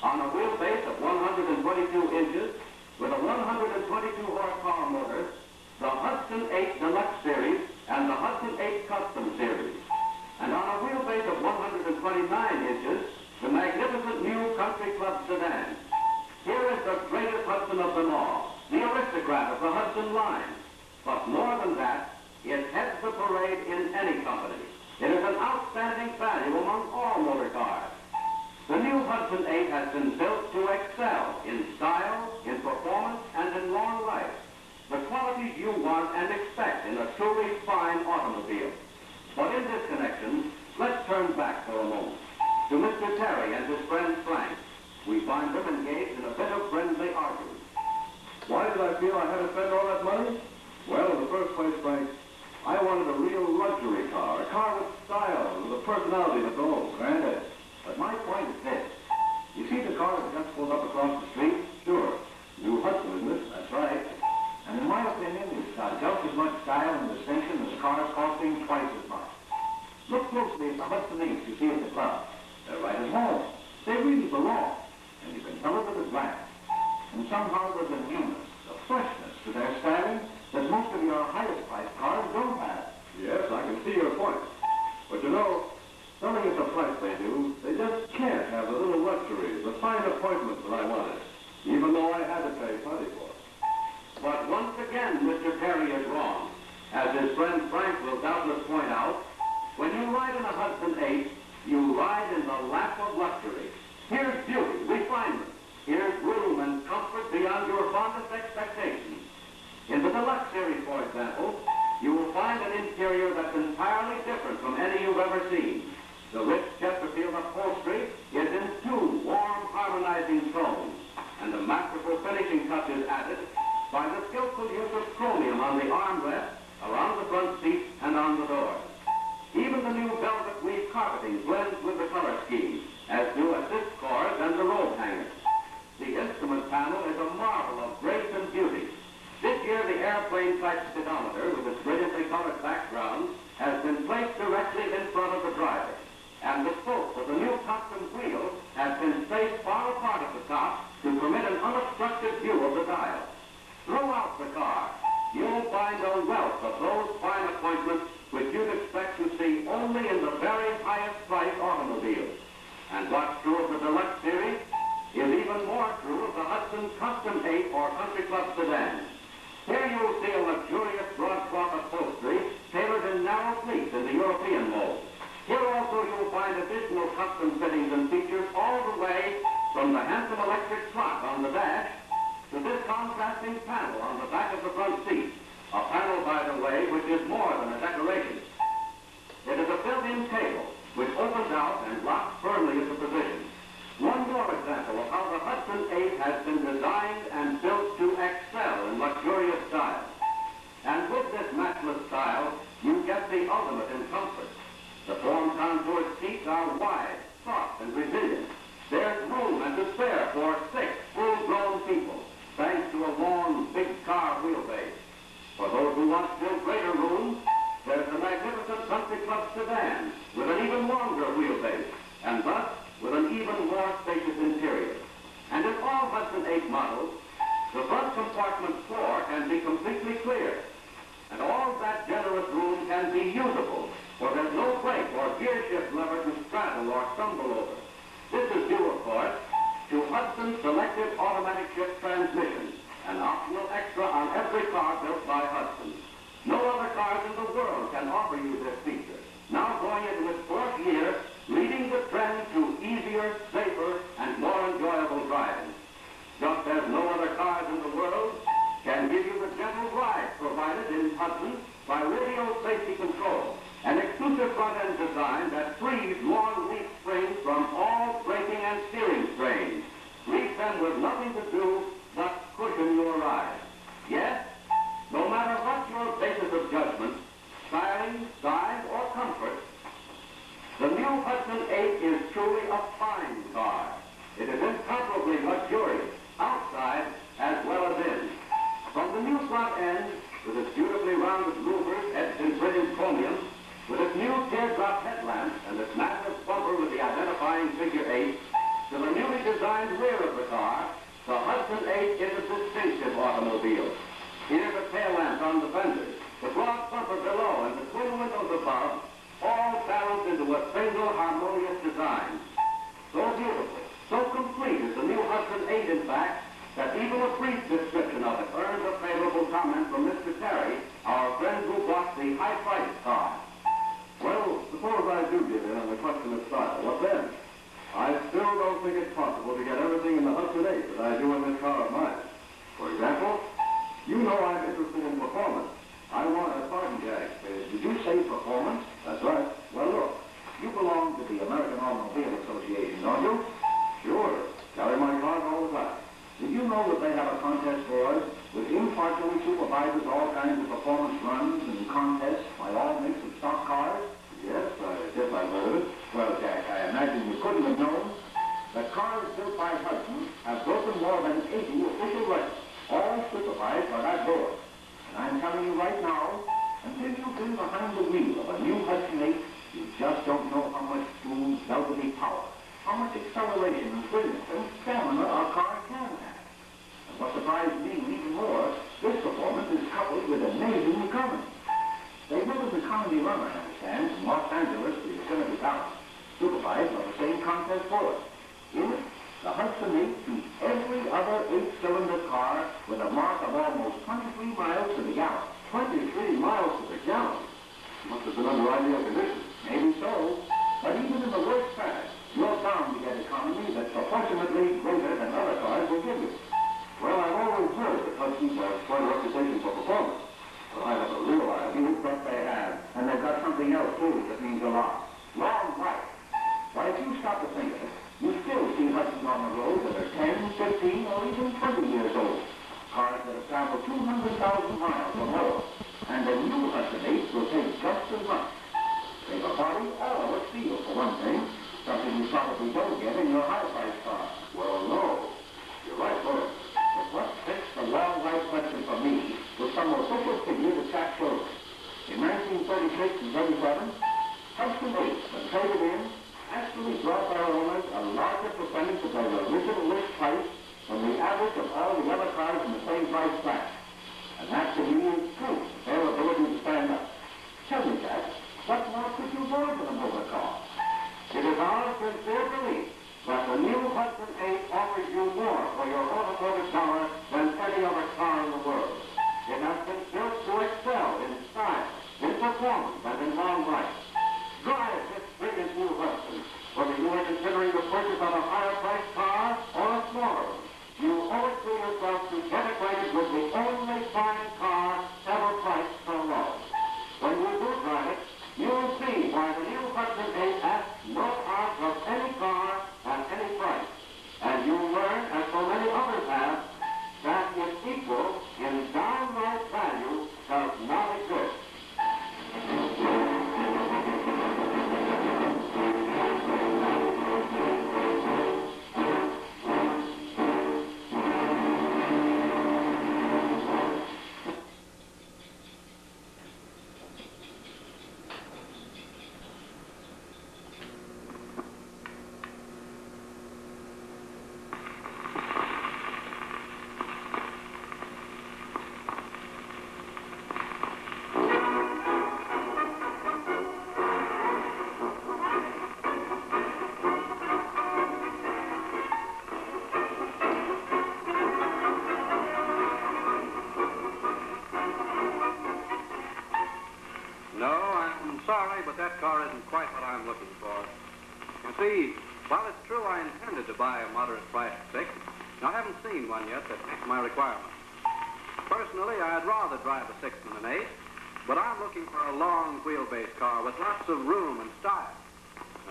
On a wheelbase of 122 inches, with a 122 horsepower Hudson line. But more than that, it heads the parade in any company. It is an outstanding value among all motor cars. The new Hudson 8 has been built to excel in style, in performance, and in long life. The qualities you want and expect in a truly fine automobile. But in this connection, let's turn back for a moment to Mr. Terry and his friend Frank. We find them engaged in a bit of friendly argument. Why did I feel I had to spend all that money? Well, in the first place, Frank, I wanted a real luxury car, a car with style, with a personality to go. Granted. But my point is this. You see the car that just pulled up across the street? Sure. New Hudson, isn't it? That's right. And in my opinion, it's got just as much style and distinction as cars costing twice as much. Look closely at the Hudson 8 you see at the club. They're right at home. They really belong. And you can tell it with a glance. And somehow there's a newness, a freshness to their styling that most of your highest priced cars don't have. Yes, I can see your point. But you know, selling at the price they do, they just can't have the little luxuries, the fine appointments that I wanted, even though I had to pay plenty for it. But once again, Mr. Terry is wrong. As his friend Frank will doubtless point out, when you ride in a Hudson 8, you ride in the lap of luxury. Here's beauty, refinement. Here's room and comfort beyond your fondest expectations. In the Deluxe Series, for example, you will find an interior that's entirely different from any you've ever seen. The rich Chesterfield upholstery is in two warm, harmonizing tones, and the masterful finishing touches added by the skillful use of chromium on the armrest, around the front seat, and on the doors. Even the new velvet weave carpeting blends with the color scheme, as do assist cords and the robe hangers. The instrument panel is a marvel of grace and beauty. This year, the airplane-type speedometer, with its brilliantly colored background, has been placed directly in front of the driver. And the spokes of the new custom wheel have been spaced far apart at the top to permit an unobstructed view of the dial. Throughout the car, you'll find a wealth of those fine appointments which you'd expect to see only in the very highest priced automobiles. And what's true of the Deluxe Series is even more true of the Hudson Custom 8 or Country Club sedan. Here you'll see a luxurious broadcloth upholstery tailored in narrow pleats in the European mold. Here also you'll find additional custom fittings and features all the way from the handsome electric clock on the dash to this contrasting panel on the back of the front seat. A panel, by the way, which is more than a decoration. It is a built-in table which opens out and locks firmly into position. One more example of how the Hudson 8 has been designed and built to excel in luxurious style. And with this matchless style, you get the ultimate in comfort. The form-contoured seats are wide, soft, and resilient. There's room and to spare for 6 full-grown people, thanks to a long, big-car wheelbase. For those who want still greater room, there's the magnificent Country Club sedan with an even longer wheelbase, and thus with an even more spacious interior. And in all Hudson 8 models, the front compartment floor can be completely clear, and all that generous room can be usable, for there's no brake or gear shift lever to straddle or stumble over. This is due, of course, to Hudson's selective automatic shift transmission, an optional extra on every car built by Hudson. No other cars in the world can offer you this feature, now going into its 4th year, leading the trend to easier, safer, and more enjoyable driving. Just as no other cars in the world can give you the gentle ride provided in Hudson by radio safety control, an exclusive front-end design that frees long leaf springs from all braking and steering strains, leaves them with nothing to do but cushion your ride. Yes, no matter what your basis of judgment, styling, size, or comfort, the new Hudson 8 is truly a fine car. It is incomparably luxurious, outside as well as in. From the new front end, with its beautifully rounded louvers etched in brilliant chromium, with its new teardrop headlamp and its massive bumper with the identifying figure 8, to the newly designed rear of the car, the Hudson 8 is a distinctive automobile. Here the tail lamps on the fenders, the broad bumper below, and the twin windows above, all balanced into a single harmonious design. So beautiful, so complete is the new Hudson 8, in fact, that even a brief description of it earns a favorable comment. comment from Mr. Terry, our friend who bought the high-priced car. Well, suppose I do get in on the question of style. What then? I still don't think it's possible to get everything in the Hudson 8 that I do in this car of mine. For example, you know I'm interested in performance. I want a pardon, Jack. Did you say performance? That's right. Well, look, you belong to the American Automobile Association, don't you? Sure. Carry my cars all the time. Did you know that they have a contest board which impartially supervises all kinds of performance runs and contests by all makes of stock cars? Yes, I guess I've heard of it. Well, Jack, I imagine you couldn't have known that cars built by Hudson have broken more than 80 official records, all supervised by that board. And I'm telling you right now, until you've been behind the wheel of a new Hudson 8, you just don't know how much smooth, velvety power, how much acceleration and brilliance and stamina our car can have. And what surprised me even more, this performance is coupled with amazing economy. They built an economy runner, I understand, from Los Angeles to Yosemite Valley, supervised by the same contest board. In it, the Hudson 8 beat every other 8-cylinder car with a mark of almost 23 miles to the gallon. 23 miles to the gallon. Must have been under ideal conditions. Maybe so, but even in the worst pattern, you're bound to get economy that's proportionately greater than other cars will give you. Well, I've always heard that Hudson's have quite a reputation for performance. But I never realized. You bet they have. And they've got something else, too, that means a lot. Long life. Why, if you stop to think of it, you still see Hudsons on the road that are 10, 15, or even 20 years old. Cars that have traveled 200,000 miles or more. And the new Hudson 8 will take just as much. They've a body all of steel, for one thing. Something you probably don't get in your high-priced car. Well, no. You're right, Lord. But what fixed the long life Hudson for me was some official figure that Jack showed us. In 1936 and 37, Hudson 8, when traded in, actually brought their owners a larger percentage of their original list price than the average of all the other cars in the same price class. And that to me is proof of their ability to stand up. Tell me, Jack, what more could you want in a motor car? It is our sincere belief that the new Hudson 8 offers you more for your automotive dollar than any other car in the world. It has been built to excel in style, in performance, and in long life. Drive this brilliant new Hudson, whether you are considering the purchase of a higher-priced car or a smaller one. You owe it to yourself to get acquainted with the only fine car ever priced so low. When you do drive it, you'll see why the new Hudson 8 asks no odds of any car at any price. And you'll learn, as so many others have, that its equal in downright value does not exist. Sorry, but that car isn't quite what I'm looking for. You see, while it's true I intended to buy a moderate-priced 6, I haven't seen one yet that fits my requirements. Personally, I'd rather drive a 6 than an 8, but I'm looking for a long wheelbase car with lots of room and style.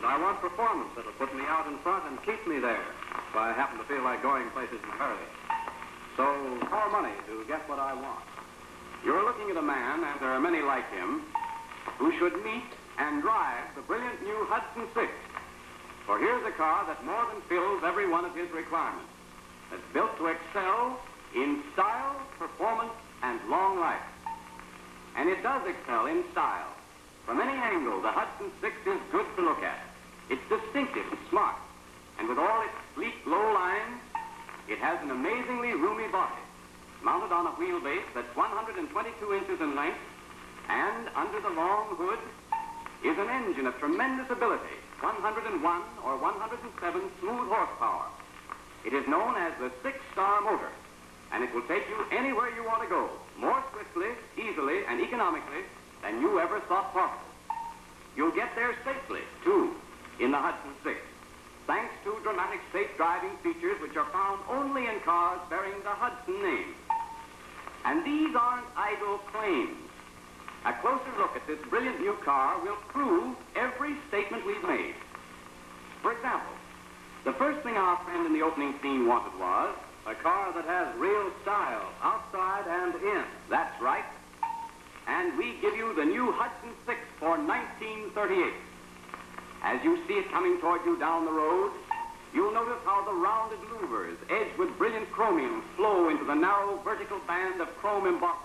And I want performance that'll put me out in front and keep me there if I happen to feel like going places in a hurry. So, more money to get what I want. You're looking at a man, and there are many like him, who should meet and drive the brilliant new Hudson 6. For here's a car that more than fills every one of his requirements. It's built to excel in style, performance, and long life. And it does excel in style. From any angle, the Hudson 6 is good to look at. It's distinctive and smart. And with all its sleek, low lines, it has an amazingly roomy body, mounted on a wheelbase that's 122 inches in length. And under the long hood is an engine of tremendous ability, 101 or 107 smooth horsepower. It is known as the 6-star motor, and it will take you anywhere you want to go. more swiftly, easily, and economically than you ever thought possible. You'll get there safely, too, in the Hudson 6, thanks to dramatic safe driving features which are found only in cars bearing the Hudson name. And these aren't idle claims. A closer look at this brilliant new car will prove every statement we've made. For example, the first thing our friend in the opening scene wanted was a car that has real style, outside and in. That's right. And we give you the new Hudson 6 for 1938. As you see it coming toward you down the road, you'll notice how the rounded louvers, edged with brilliant chromium, flow into the narrow vertical band of chrome embossing.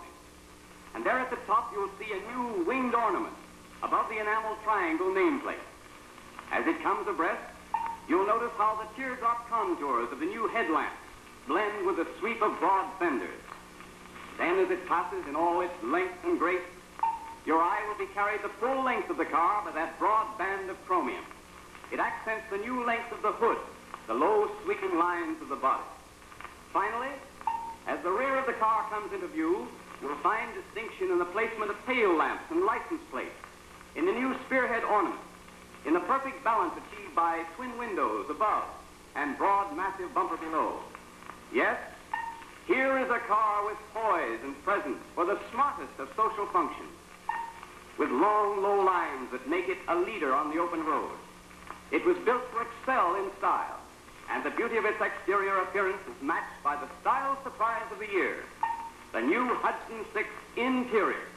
And there at the top, you'll see a new winged ornament above the enamel triangle nameplate. As it comes abreast, you'll notice how the teardrop contours of the new headlamps blend with the sweep of broad fenders. Then as it passes in all its length and grace, your eye will be carried the full length of the car by that broad band of chromium. It accents the new length of the hood, the low sweeping lines of the body. Finally, as the rear of the car comes into view, you'll find distinction in the placement of tail lamps and license plates, in the new spearhead ornament, in the perfect balance achieved by twin windows above and broad, massive bumper below. Yes, here is a car with poise and presence for the smartest of social functions, with long, low lines that make it a leader on the open road. It was built to excel in style, and the beauty of its exterior appearance is matched by the style surprise of the year, the new Hudson 6 interior,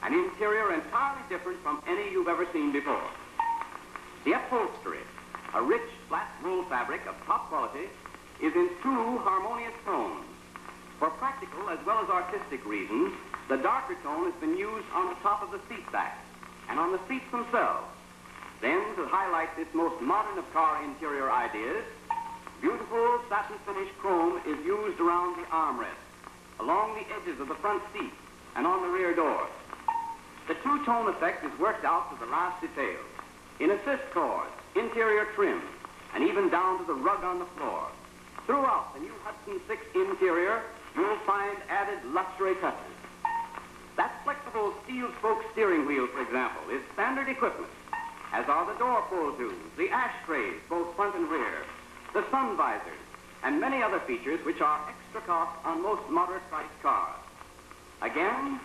an interior entirely different from any you've ever seen before. The upholstery, a rich, flat wool fabric of top quality, is in two harmonious tones. For practical as well as artistic reasons, the darker tone has been used on the top of the seat back and on the seats themselves. Then, to highlight this most modern of car interior ideas, beautiful satin finish chrome is used around the armrest, along the edges of the front seat, and on the rear doors. The two-tone effect is worked out to the last detail, in assist cords, interior trim, and even down to the rug on the floor. Throughout the new Hudson 6 interior, you'll find added luxury touches. That flexible steel spoke steering wheel, for example, is standard equipment, as are the door pull tubes, the ashtrays, both front and rear, the sun visors, and many other features which are extra cost on most moderate-priced cars. Again,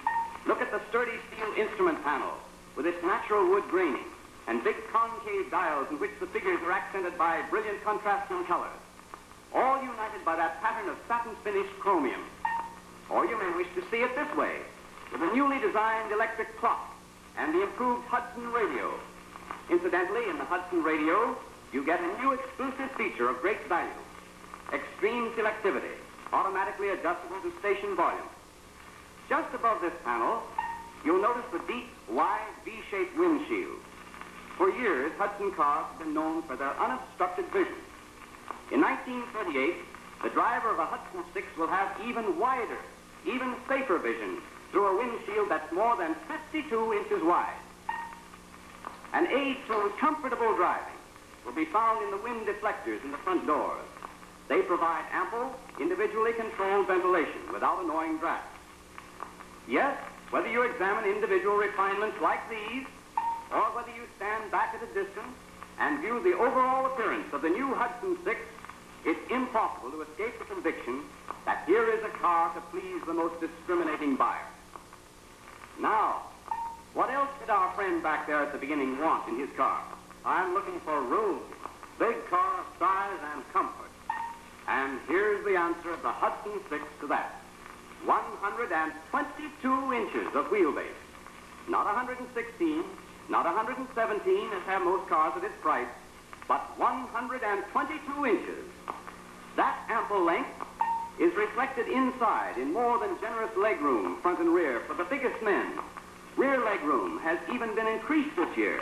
look at the sturdy steel instrument panel with its natural wood graining and big concave dials in which the figures are accented by brilliant contrasting colors, all united by that pattern of satin-finished chromium. Or you may wish to see it this way, with a newly designed electric clock and the improved Hudson radio. Incidentally, in the Hudson radio, you get a new exclusive feature of great value: extreme selectivity, automatically adjustable to station volume. Just above this panel, you'll notice the deep, wide, V-shaped windshield. For years, Hudson cars have been known for their unobstructed vision. In 1938, the driver of a Hudson 6 will have even wider, even safer vision through a windshield that's more than 52 inches wide. An aid to comfortable driving will be found in the wind deflectors in the front doors. They provide ample, individually controlled ventilation without annoying drafts. Yes, whether you examine individual refinements like these, or whether you stand back at a distance and view the overall appearance of the new Hudson 6, it's impossible to escape the conviction that here is a car to please the most discriminating buyer. Now, what else did our friend back there at the beginning want in his car? I'm looking for room, big car size and comfort. And here's the answer of the Hudson 6 to that. 122 inches of wheelbase. Not 116, not 117, as have most cars at its price, but 122 inches. That ample length is reflected inside in more than generous legroom, front and rear, for the biggest men. Rear legroom has even been increased this year,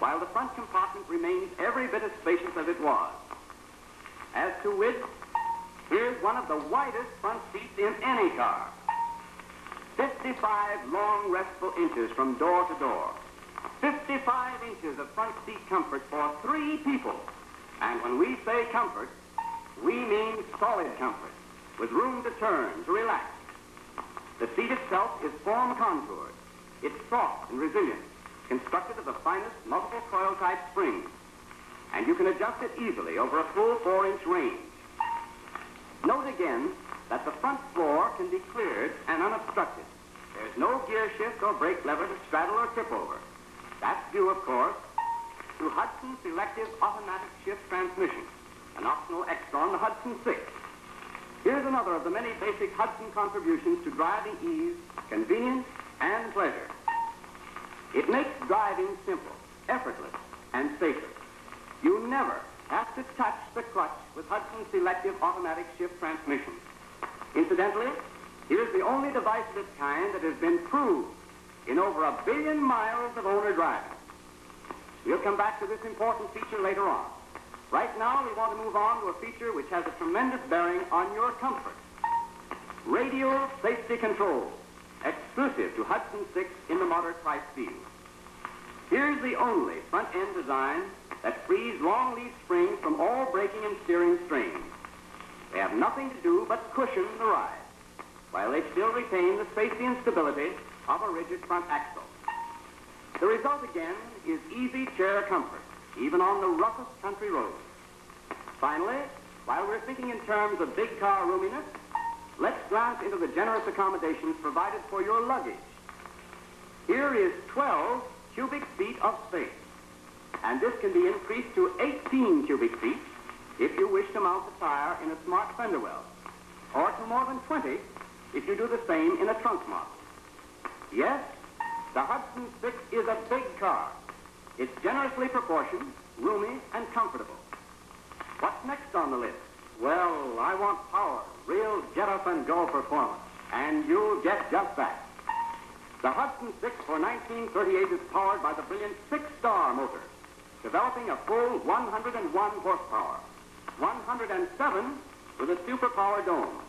while the front compartment remains every bit as spacious as it was. As to width, here's one of the widest front seats in any car. 55 long, restful inches from door to door. 55 inches of front seat comfort for 3 people. And when we say comfort, we mean solid comfort, with room to turn, to relax. The seat itself is form contoured. It's soft and resilient, constructed of the finest multiple coil type springs, and you can adjust it easily over a full 4-inch range. Note again that the front floor can be cleared and unobstructed. There's no gear shift or brake lever to straddle or trip over. That's due, of course, to Hudson's selective automatic shift transmission, an optional extra on the Hudson 6. Here's another of the many basic Hudson contributions to driving ease, convenience, and pleasure. It makes driving simple, effortless, and safer. You never have to touch the clutch with Hudson's selective automatic shift transmission. Incidentally, here's the only device of its kind that has been proved in over 1 billion miles of owner driving. We'll come back to this important feature later on. Right now, we want to move on to a feature which has a tremendous bearing on your comfort. Radial safety control, exclusive to Hudson 6 in the moderate price field. Here's the only front-end design that frees long lead springs from all braking and steering strains. They have nothing to do but cushion the ride, while they still retain the safety and stability of a rigid front axle. The result, again, is easy chair comfort, even on the roughest country roads. Finally, while we're thinking in terms of big car roominess, let's glance into the generous accommodations provided for your luggage. Here is 12 cubic feet of space, and this can be increased to 18 cubic feet if you wish to mount the tire in a smart fender well, or to more than 20 if you do the same in a trunk model. Yes, the Hudson 6 is a big car. It's generously proportioned, roomy, and comfortable. What's next on the list? Well, I want power, real get-up-and-go performance, and you'll get just that. The Hudson 6 for 1938 is powered by the brilliant 6-star motor, developing a full 101 horsepower, 107 with a superpower dome.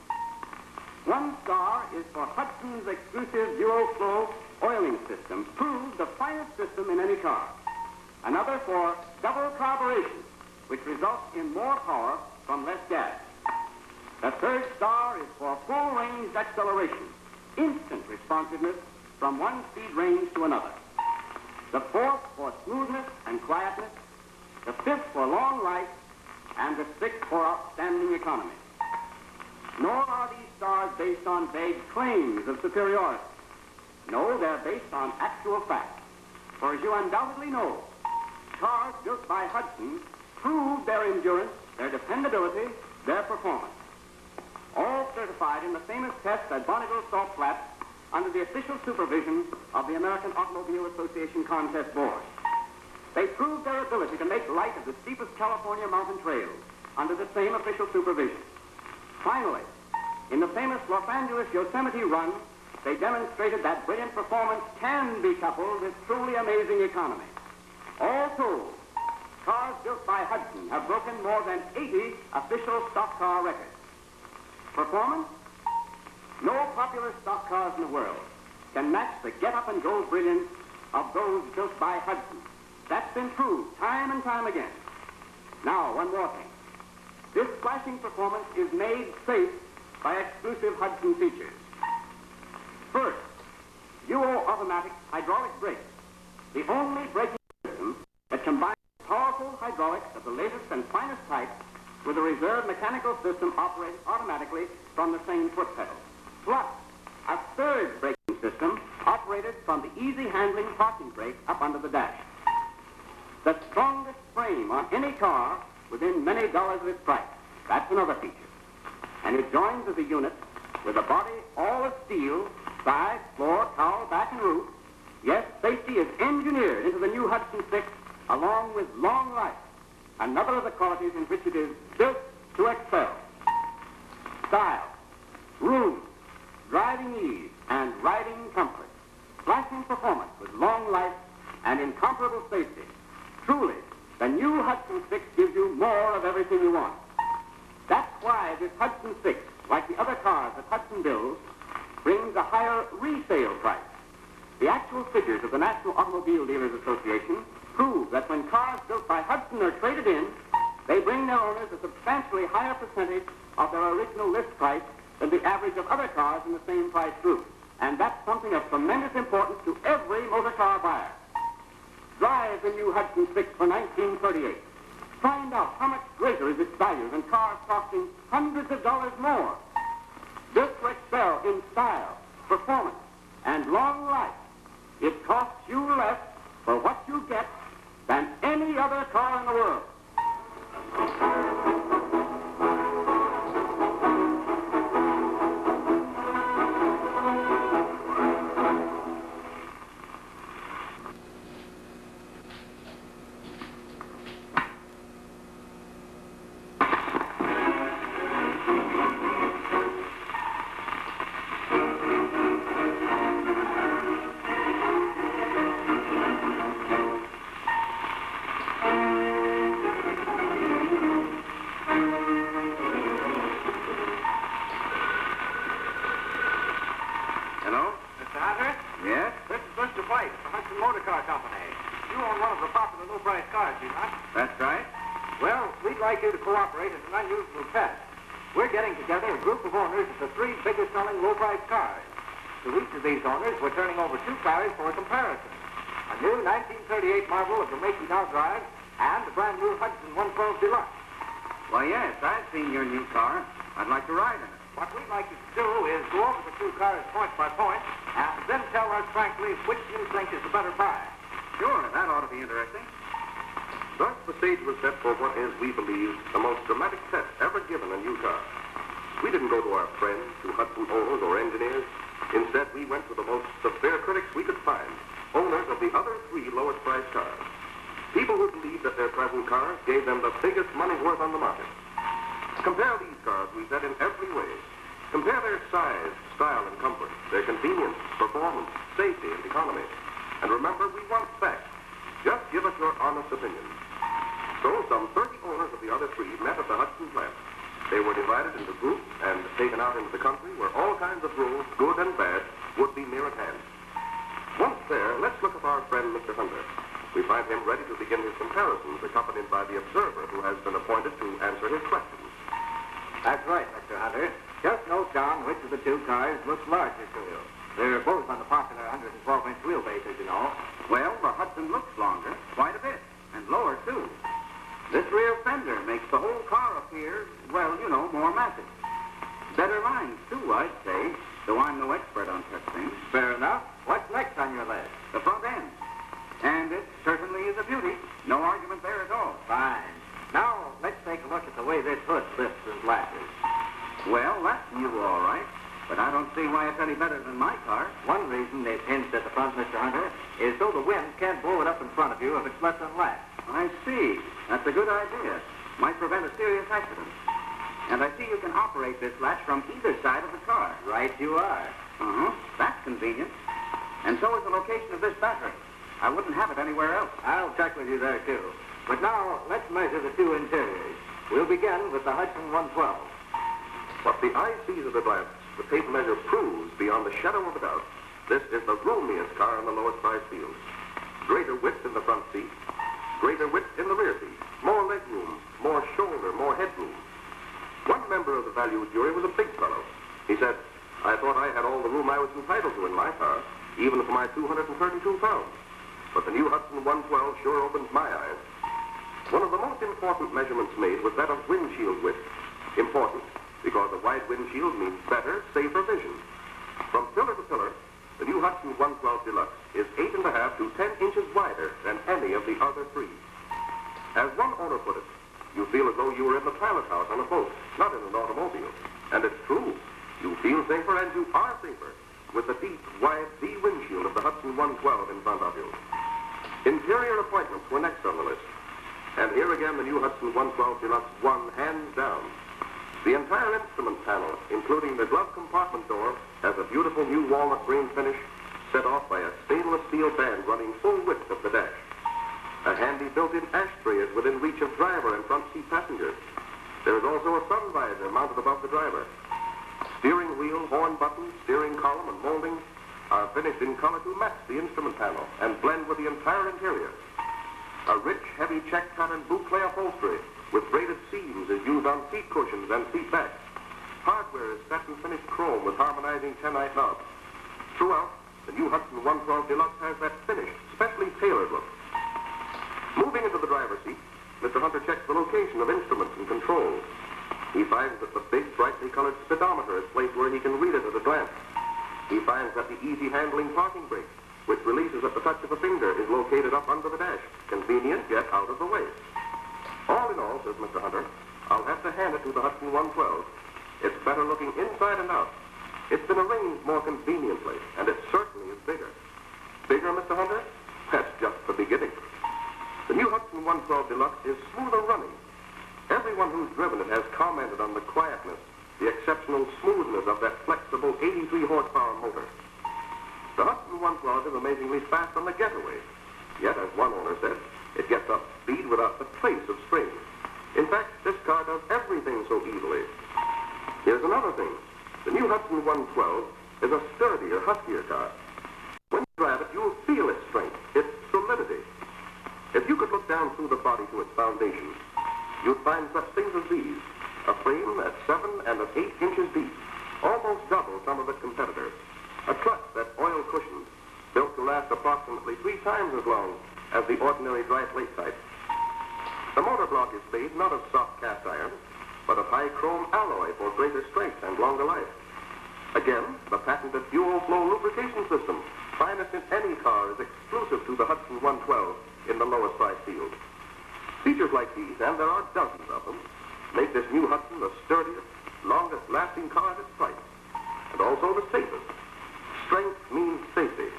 1 star is for Hudson's exclusive dual-flow oiling system, proved the finest system in any car. Another for double carburation, which results in more power from less gas. The 3rd star is for full-range acceleration, instant responsiveness from one speed range to another. The 4th for smoothness and quietness, the 5th for long life, and the 6th for outstanding economy. Nor are these stars based on vague claims of superiority. No, they're based on actual facts. For as you undoubtedly know, cars built by Hudson prove their endurance, their dependability, their performance. All certified in the famous test at Bonneville Salt Flats under the official supervision of the American Automobile Association Contest Board. They proved their ability to make light of the steepest California mountain trails under the same official supervision. Finally, in the famous Los Angeles Yosemite run, they demonstrated that brilliant performance can be coupled with truly amazing economy. All told, cars built by Hudson have broken more than 80 official stock car records. Performance? No popular stock cars in the world can match the get-up-and-go brilliance of those built by Hudson. That's been proved time and time again. Now, one more thing. This flashing performance is made safe by exclusive Hudson features. First, duo automatic hydraulic brakes, the only braking system that combines powerful hydraulics of the latest and finest type with a reserve mechanical system operated automatically from the same foot pedal. Plus, a 3rd braking system operated from the easy handling parking brake up under the dash. The strongest frame on any car within many dollars of its price. That's another feature. And it joins as a unit with a body all of steel, side, floor, cowl, back, and roof. Yes, safety is engineered into the new Hudson 6 along with long life, another of the qualities in which it is built to excel. Style, room, driving ease, and riding comfort. Flashing performance with long life and incomparable safety. Truly, the new Hudson 6 gives you more of everything you want. That's why this Hudson 6, like the other cars that Hudson builds, brings a higher resale price. The actual figures of the National Automobile Dealers Association prove that when cars built by Hudson are traded in, they bring their owners a substantially higher percentage of their original list price than the average of other cars in the same price group. And that's something of tremendous importance to every motor car buyer. Drive the new Hudson 6 for 1938. Find out how much greater is its value than cars costing hundreds of dollars more. Built to excel in style, performance, and long life, it costs you less for what you get than any other car in the world. Hello? Mr. Hunter? Yes? This is Mr. White, the Hudson Motor Car Company. You own one of the popular low-price cars, do you not? That's right. Well, we'd like you to cooperate in an unusual test. We're getting together a group of owners of the 3 biggest selling low-price cars. To each of these owners, we're turning over 2 cars for a comparison. A new 1938 Marvel of the Macy now drive and a brand new Hudson 112 Deluxe. Why, yes, I've seen your new car. I'd like to ride in it. What we'd like you to do is go over the 2 cars point by point and then tell us frankly which you think is the better buy. Sure, that ought to be interesting. Thus, the stage was set for what is, we believe, the most dramatic test ever given in Utah. We didn't go to our friends, to Hudson owners or engineers. Instead, we went to the most severe critics we could find, owners of the other 3 lowest-priced cars. People who believed that their present cars gave them the biggest money worth on the market. Compare these cars, we said, in every way. Compare their size, style, and comfort, their convenience, performance, safety, and economy. And remember, we want facts. Just give us your honest opinion. So some 30 owners of the other 3 met at the Hudson plant. They were divided into groups and taken out into the country where all kinds of roads, good and bad, would be near at hand. Once there, let's look at our friend, Mr. Hunter. We find him ready to begin his comparisons, accompanied by the observer who has been appointed to answer his questions. That's right, Mr. Hunter. Just note down which of the 2 cars looks larger to you. They're both on the popular 112-inch wheelbase, as you know. Well, the Hudson looks longer, quite a bit, and lower, too. This rear fender makes the whole car appear, well, you know, more massive. Better lines, too, I'd say, though I'm no expert on such things. Fair enough. What's next on your list? The front end. And it certainly is a beauty. No argument there at all. Fine. Now, let's take a look at the way this hood lifts and latches. Well, that's new, all right. But I don't see why it's any better than my car. One reason they've hinged at the front, Mr. Hunter, is so the wind can't blow it up in front of you if it's left unlatched. I see. That's a good idea. Might prevent a serious accident. And I see you can operate this latch from either side of the car. Right you are. Uh-huh. That's convenient. And so is the location of this battery. I wouldn't have it anywhere else. I'll check with you there, too. But now, let's measure the 2 interiors. We'll begin with the Hudson 112. What the eye sees at a glance, the tape measure proves beyond the shadow of a doubt, this is the roomiest car in the lowest price field. Greater width in the front seat, greater width in the rear seat, more leg room, more shoulder, more headroom. One member of the value jury was a big fellow. He said, I thought I had all the room I was entitled to in my car, even for my 232 pounds. But the new Hudson 112 sure opened my eyes. One of the most important measurements made was that of windshield width. Important, because a wide windshield means better, safer vision. From pillar to pillar, the new Hudson 112 Deluxe is 8.5 to 10 inches wider than any of the other 3. As one owner put it, you feel as though you were in the pilot house on a boat, not in an automobile. And it's true. You feel safer and you are safer with the deep, wide V windshield of the Hudson 112 in front of you. Interior appointments were next on the list. And here again, the new Hudson 112 Deluxe won hands down. The entire instrument panel, including the glove compartment door, has a beautiful new walnut green finish set off by a stainless steel band running full width of the dash. A handy built-in ashtray is within reach of driver and front seat passengers. There is also a sun visor mounted above the driver. Steering wheel, horn buttons, steering column, and moldings are finished in color to match the instrument panel and blend with the entire interior. A rich, heavy check pattern boucle upholstery with braided seams is used on seat cushions and seat backs. Hardware is set and finished chrome with harmonizing 10-night knobs. Throughout, the new Hudson 112 Deluxe has that finished, specially tailored look. Moving into the driver's seat, Mr. Hunter checks the location of instruments and controls. He finds that the big, brightly colored speedometer is placed where he can read it at a glance. He finds that the easy-handling parking brake, which releases at the touch of a finger, is located up under the dash, convenient yet out of the way. All in all, says Mr. Hunter, I'll have to hand it to the Hudson 112. It's better looking inside and out. It's been arranged more conveniently, and it certainly is bigger. Bigger, Mr. Hunter? That's just the beginning. The new Hudson 112 Deluxe is smoother running. Everyone who's driven it has commented on the quietness, the exceptional smoothness of that flexible 83 horsepower motor. The Hudson 112 is amazingly fast on the getaway. Yet, as one owner said, it gets up speed without a trace of spring. In fact, this car does everything so easily. Here's another thing. The new Hudson 112 is a sturdier, huskier car. When you drive it, you'll feel its strength, its solidity. If you could look down through the body to its foundation, you'd find such things as these. A frame that's 7 and 8 inches deep, almost double some of its competitors. A truck that's oil cushioned, built to last approximately 3 times as long as the ordinary dry plate type. The motor block is made not of soft cast iron, but of high chrome alloy for greater strength and longer life. Again, the patented dual flow lubrication system, finest in any car, is exclusive to the Hudson 112 in the lowest price field. Features like these, and there are dozens of them, make this new Hudson the sturdiest, longest lasting car at its price, and also the safest. Strength means safety,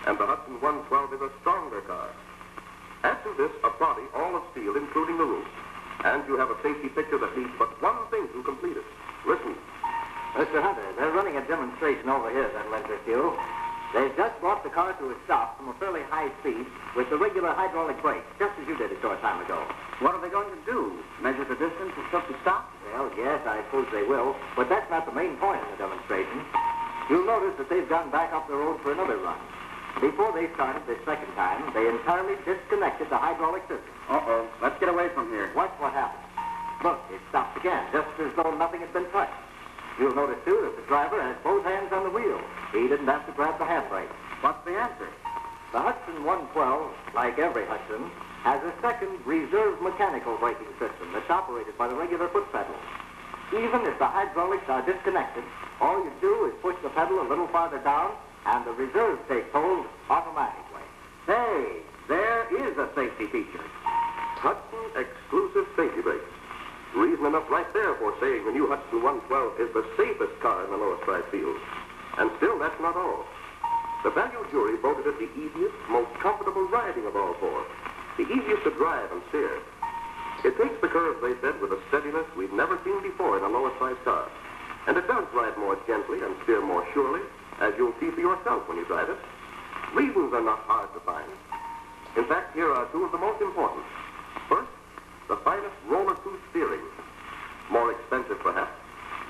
and the Hudson 112 is a stronger car. Add to this a body all of steel, including the roof, and you have a safety picture that needs but one thing to complete it. Listen. Mr. Hunter, they're running a demonstration over here that'll interest you. They've just brought the car to a stop from a fairly high speed with the regular hydraulic brake, just as you did a short time ago. What are they going to do? Measure the distance it took to stop? Well, yes, I suppose they will, but that's not the main point of the demonstration. You'll notice that they've gone back up the road for another run. Before they started this second time, they entirely disconnected the hydraulic system. Uh-oh. Let's get away from here. Watch what happened. Look, it stopped again, just as though nothing had been touched. You'll notice, too, that the driver has both hands on the wheel. He didn't have to grab the handbrake. What's the answer? The Hudson 112, like every Hudson, has a second reserve mechanical braking system that's operated by the regular foot pedal. Even if the hydraulics are disconnected, all you do is push the pedal a little farther down, and the reserve takes hold automatically. Hey, there is a safety feature. Hudson exclusive safety brakes. Reason enough right there for saying the new Hudson 112 is the safest car in the lowest price field. And still, that's not all. The value jury voted it the easiest, most comfortable riding of all four. The easiest to drive and steer. It takes the curves, they said, with a steadiness we've never seen before in a lowest price car. And it does ride more gently and steer more surely, as you'll see for yourself when you drive it. Reasons are not hard to find. In fact, here are 2 of the most important. First, the finest roller-proof steering. More expensive, perhaps,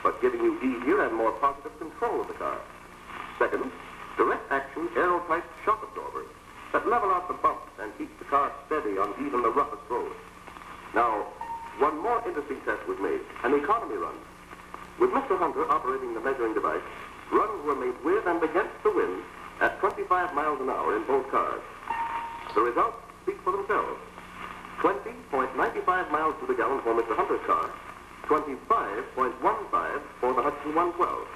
but giving you easier and more positive control of the car. Second, direct-action aero-type shock absorbers that level out the bumps and keep the car steady on even the roughest roads. Now, one more interesting test was made, an economy run. With Mr. Hunter operating the measuring device, runs were made with and against the wind at 25 miles an hour in both cars. The results speak for themselves. 20.95 miles to the gallon for Mr. Hunter's car, 25.15 for the Hudson 112.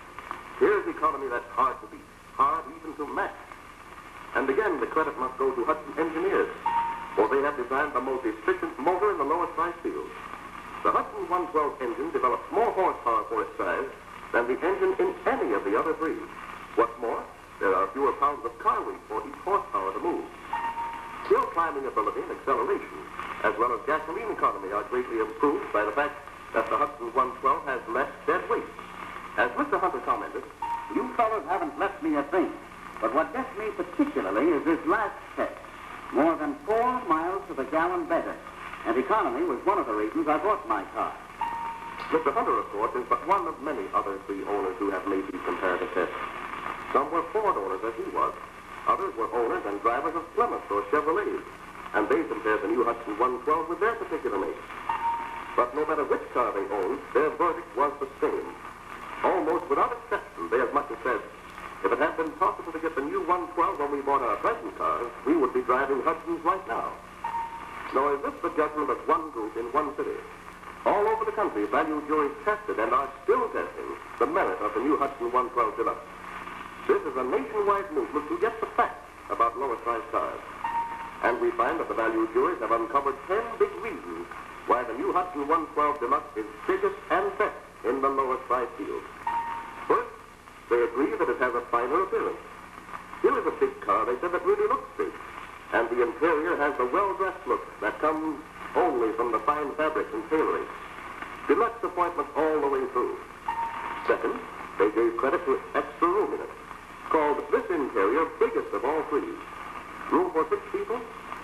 Here's economy that's hard to beat, hard even to match. And again, the credit must go to Hudson engineers, for they have designed the most efficient motor in the lowest price field. The Hudson 112 engine develops more horsepower for its size than the engine in any of the other 3. What's more, there are fewer pounds of car weight for each horsepower to move. Hill climbing ability and acceleration, as well as gasoline economy, are greatly improved by the fact that the Hudson 112 has less dead weight. As Mr. Hunter commented, You fellows haven't left me a thing. But what gets me particularly is this last test. More than 4 miles to the gallon better. And economy was one of the reasons I bought my car. Mr. Hunter, of course, is but one of many other 3 owners who have made these comparative tests. Some were Ford owners, as he was. Others were owners and drivers of Plymouth or Chevrolets, and they compared the new Hudson 112 with their particular make. But no matter which car they owned, their verdict was the same. Almost without exception, they as much as said, If it had been possible to get the new 112 when we bought our present cars, we would be driving Hudsons right now. Nor is this the judgment of one group in one city. All over the country, value juries tested and are still testing the merit of the new Hudson 112 Deluxe. This is a nationwide movement to get the facts about lower-priced cars. And we find that the value juries have uncovered 10 big reasons why the new Hudson 112 Deluxe is biggest and best in the lowest-priced field. First, they agree that it has a finer appearance. Here is a big car, they said, that really looks big. And the interior has the well-dressed look that comes only from the fine fabrics and tailoring. Deluxe appointments all the way through. Second, they gave credit to its extra room in it, called this interior biggest of all three. Room for 6 people,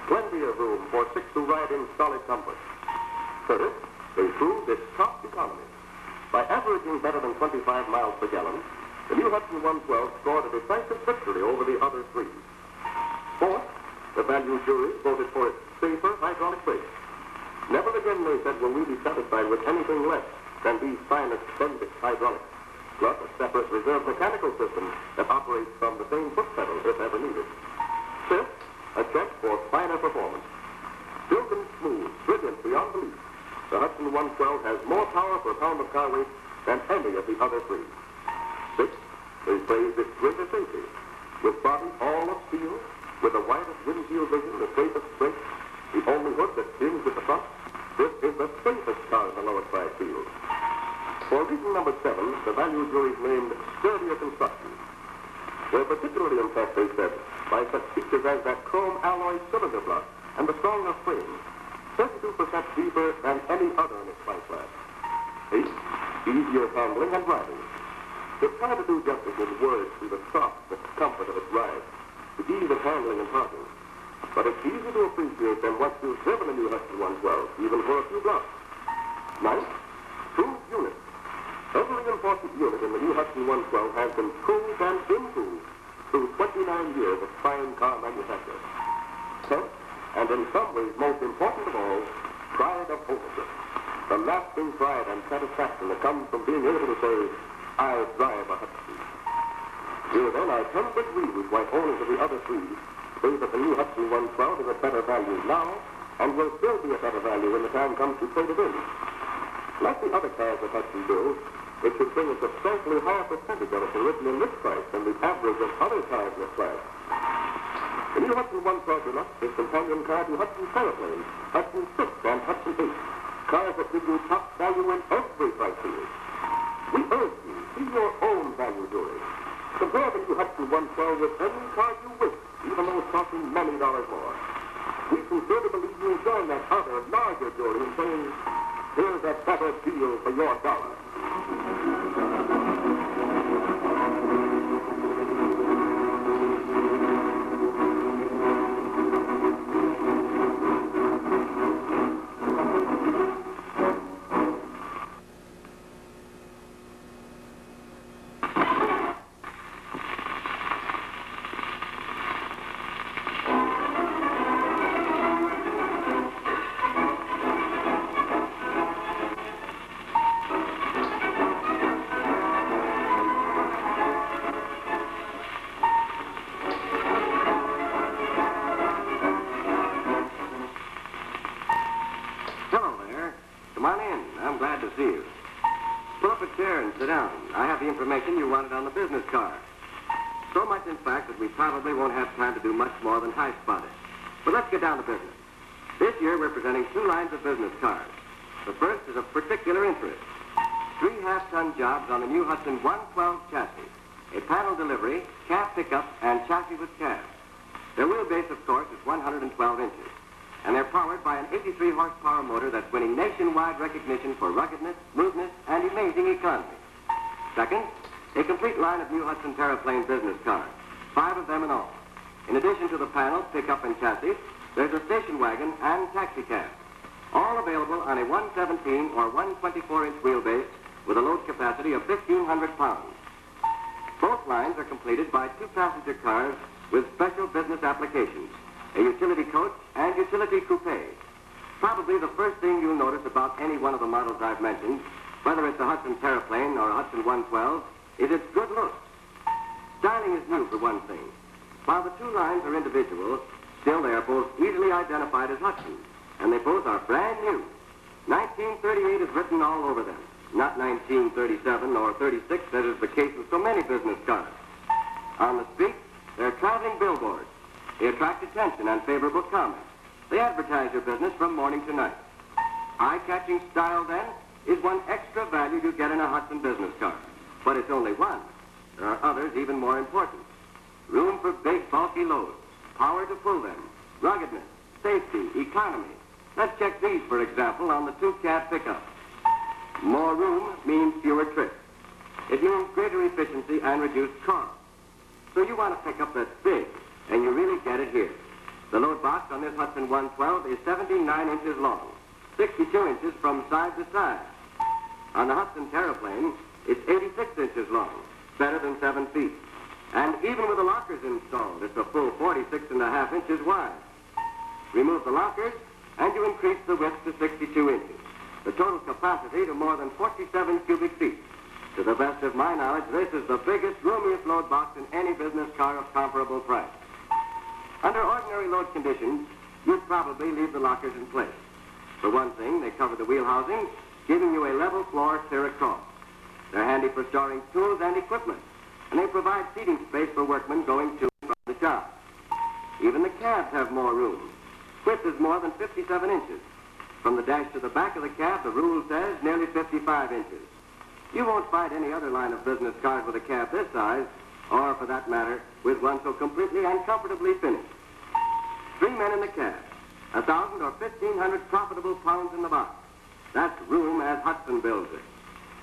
plenty of room for 6 to ride in solid comfort. Third, they proved its top economy. By averaging better than 25 miles per gallon, the new Hudson 112 scored a decisive victory over the other three. Fourth, the value jury voted for its safer hydraulic brakes. Never again, they said, will we be satisfied with anything less than these finest Bendix hydraulics, plus a separate reserve mechanical system that operates from the same foot pedal if ever needed. Fifth, a check for finer performance. Silk and smooth, brilliant beyond belief, the Hudson 112 has more power per pound of car weight than any of the other three. Sixth, they praised its greater safety. With body all of steel, with the widest windshield vision, the safest brakes, the only hood that dims at the front, this is the safest car in the lowest price field. For reason number 7, the value juries named sturdier construction. They're particularly impressed, they said, by such features as that chrome alloy cylinder block and the stronger frame, 32% deeper than any other in its price class. 8, easier handling and driving. It's hard to do justice in words to the soft comfort of its ride, the ease of handling and parking. But it's easy to appreciate them once you've driven a new Hudson 112, even for a few blocks. 9th, proved units. Every important unit in the new Hudson 112 has been proved and improved through 29 years of fine car manufacture. 10th, and in some ways most important of all, pride of ownership. The lasting pride and satisfaction that comes from being able to say, I drive a Hudson. Here then are 10 big reasons why owners of the other three say that the new Hudson 112 is a better value now and will still be a better value when the time comes to trade it in. Like the other cars that Hudson builds, it should bring a substantially higher percentage of its original list price than the average of other cars in its class. The new Hudson 112 Deluxe is companion car to Hudson Terraplane, Hudson 6, and Hudson 8, cars that give you top value in every price field. We urge you, see your own value jury. Compare the new Hudson 112 with any car you wish, even though it's costing many dollars more. We sincerely believe you'll join that other, larger jury in saying, here's a better deal for your dollar. Information you wanted on the business car. So much, in fact, that we probably won't have time to do much more than high spot it. But let's get down to business. This year, we're presenting 2 lines of business cars. The first is of particular interest. 3 half-ton jobs on the new Hudson 112 chassis. A panel delivery, cab pickup, and chassis with cab. Their wheelbase, of course, is 112 inches. And they're powered by an 83-horsepower motor that's winning nationwide recognition for ruggedness, smoothness, and amazing economy. Second, a complete line of new Hudson Terraplane business cars, 5 of them in all. In addition to the panel, pickup, and chassis, there's a station wagon and taxi cab, all available on a 117 or 124-inch wheelbase with a load capacity of 1,500 pounds. Both lines are completed by 2-passenger cars with special business applications, a utility coach and utility coupe. Probably the first thing you'll notice about any one of the models I've mentioned, whether it's a Hudson Terraplane or a Hudson 112, is its good looks. Styling is new for one thing. While the two lines are individual, still they are both easily identified as Hudson, and they both are brand new. 1938 is written all over them, not 1937 or 36, as is the case with so many business cars. On the street, they're traveling billboards. They attract attention and favorable comment. They advertise your business from morning to night. Eye-catching style, then, is one extra value you get in a Hudson business car. But it's only one. There are others even more important. Room for big, bulky loads, power to pull them, ruggedness, safety, economy. Let's check these, for example, on the two-cab pickup. More room means fewer trips. It means greater efficiency and reduced cost. So you want a pickup that's big, and you really get it here. The load box on this Hudson 112 is 79 inches long, 62 inches from side to side. On the Hudson Terraplane, it's 86 inches long, better than 7 feet. And even with the lockers installed, it's a full 46.5 inches wide. Remove the lockers, and you increase the width to 62 inches. The total capacity to more than 47 cubic feet. To the best of my knowledge, this is the biggest, roomiest load box in any business car of comparable price. Under ordinary load conditions, you'd probably leave the lockers in place. For one thing, they cover the wheel housing, giving you a level floor clear across. They're handy for storing tools and equipment, and they provide seating space for workmen going to and from the job. Even the cabs have more room. Width is more than 57 inches. From the dash to the back of the cab, the rule says nearly 55 inches. You won't find any other line of business cars with a cab this size, or, for that matter, with one so completely and comfortably finished. 3 men in the cab, 1,000 or 1,500 profitable pounds in the box. That's room as Hudson builds it.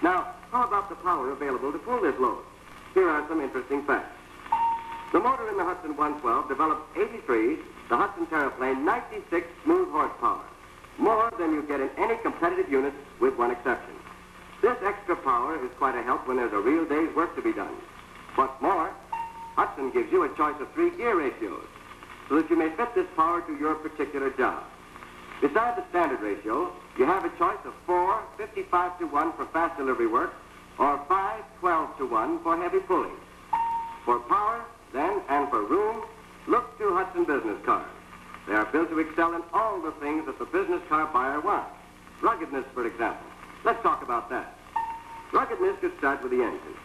Now, how about the power available to pull this load? Here are some interesting facts. The motor in the Hudson 112 developed 83, the Hudson Terraplane 96 smooth horsepower, more than you get in any competitive unit with one exception. This extra power is quite a help when there's a real day's work to be done. What's more, Hudson gives you a choice of 3 gear ratios so that you may fit this power to your particular job. Besides the standard ratio, you have a choice of 4 55-to-1 for fast delivery work or 5 12-to-1 for heavy pulling. For power, then, and for room, look to Hudson business cars. They are built to excel in all the things that the business car buyer wants. Ruggedness, for example. Let's talk about that. Ruggedness should start with the engine.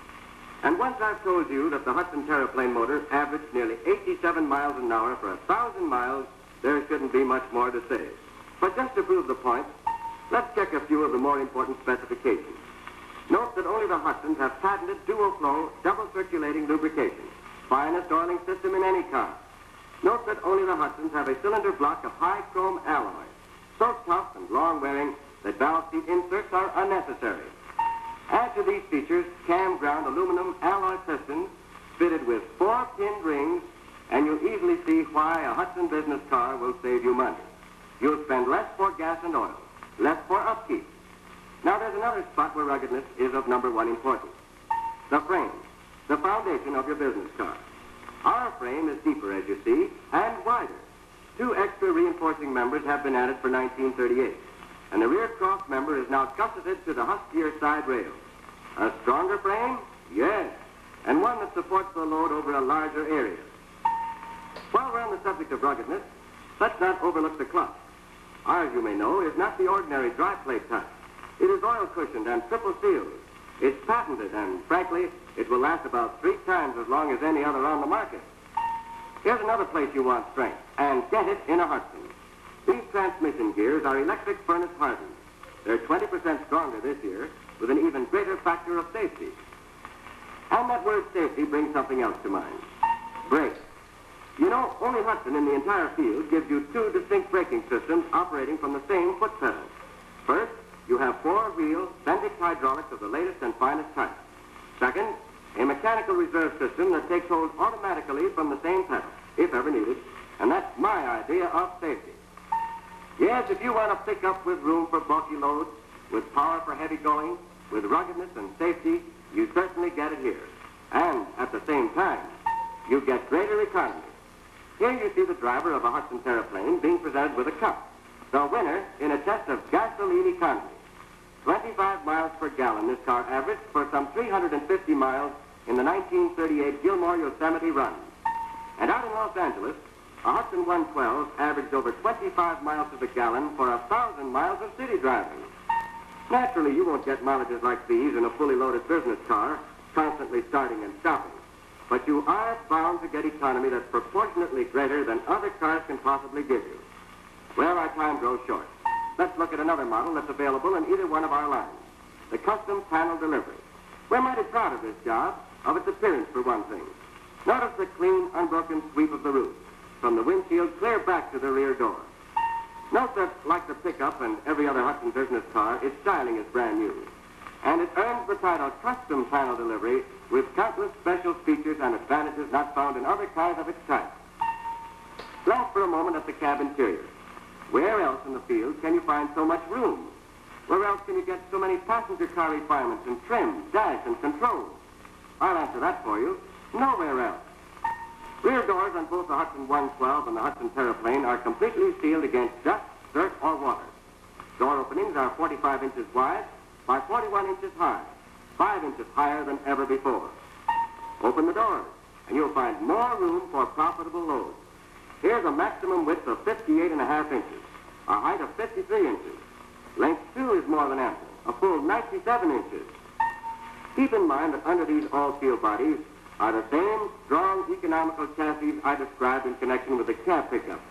And once I've told you that the Hudson Terraplane motor averaged nearly 87 miles an hour for 1,000 miles, there shouldn't be much more to say. But just to prove the point, let's check a few of the more important specifications. Note that only the Hudsons have patented dual-flow, double-circulating lubrication, finest oiling system in any car. Note that only the Hudsons have a cylinder block of high-chrome alloy, so tough and long-wearing that valve seat inserts are unnecessary. Add to these features cam-ground aluminum alloy pistons fitted with 4 pinned rings, and you'll easily see why a Hudson business car will save you money. You'll spend less for gas and oil, less for upkeep. Now, there's another spot where ruggedness is of number 1 importance. The frame, the foundation of your business car. Our frame is deeper, as you see, and wider. 2 extra reinforcing members have been added for 1938, and the rear cross member is now gusseted to the huskier side rail. A stronger frame? Yes, and one that supports the load over a larger area. While we're on the subject of ruggedness, let's not overlook the clutch. Ours, you may know, is not the ordinary dry plate type. It is oil cushioned and triple sealed. It's patented, and frankly, it will last about 3 times as long as any other on the market. Here's another place you want strength, and get it in a Hudson. These transmission gears are electric furnace hardened. They're 20% stronger this year, with an even greater factor of safety. And that word safety brings something else to mind. Brakes. You know, only Hudson in the entire field gives you 2 distinct braking systems operating from the same foot pedal. First, you have 4-wheel Bendix hydraulics of the latest and finest type. Second, a mechanical reserve system that takes hold automatically from the same pedal, if ever needed, and that's my idea of safety. Yes, if you want to pick up with room for bulky loads, with power for heavy going, with ruggedness and safety, you certainly get it here. And at the same time, you get greater economy. Here you see the driver of a Hudson Terraplane being presented with a cup, the winner in a test of gasoline economy. 25 miles per gallon this car averaged for some 350 miles in the 1938 Gilmore Yosemite run. And out in Los Angeles, a Hudson 112 averaged over 25 miles to the gallon for 1,000 miles of city driving. Naturally, you won't get mileages like these in a fully loaded business car, constantly starting and stopping. But you are bound to get economy that's proportionately greater than other cars can possibly give you. Well, our time grows short. Let's look at another model that's available in either one of our lines, the custom panel delivery. We're mighty proud of this job, of its appearance for one thing. Notice the clean, unbroken sweep of the roof, from the windshield clear back to the rear door. Note that, like the pickup and every other Hudson business car, its styling is brand new. And it earns the title custom panel delivery with countless special features and advantages not found in other cars of its type. Glance for a moment at the cab interior. Where else in the field can you find so much room? Where else can you get so many passenger car refinements and trim, dash, and controls? I'll answer that for you. Nowhere else. Rear doors on both the Hudson 112 and the Hudson Terraplane are completely sealed against dust, dirt, or water. Door openings are 45 inches wide by 41 inches high, 5 inches higher than ever before. Open the doors, and you'll find more room for profitable loads. Here's a maximum width of 58.5 inches, a height of 53 inches. Length, too, is more than ample, a full 97 inches. Keep in mind that under these all-steel bodies are the same strong, economical chassis I described in connection with the cab pickup.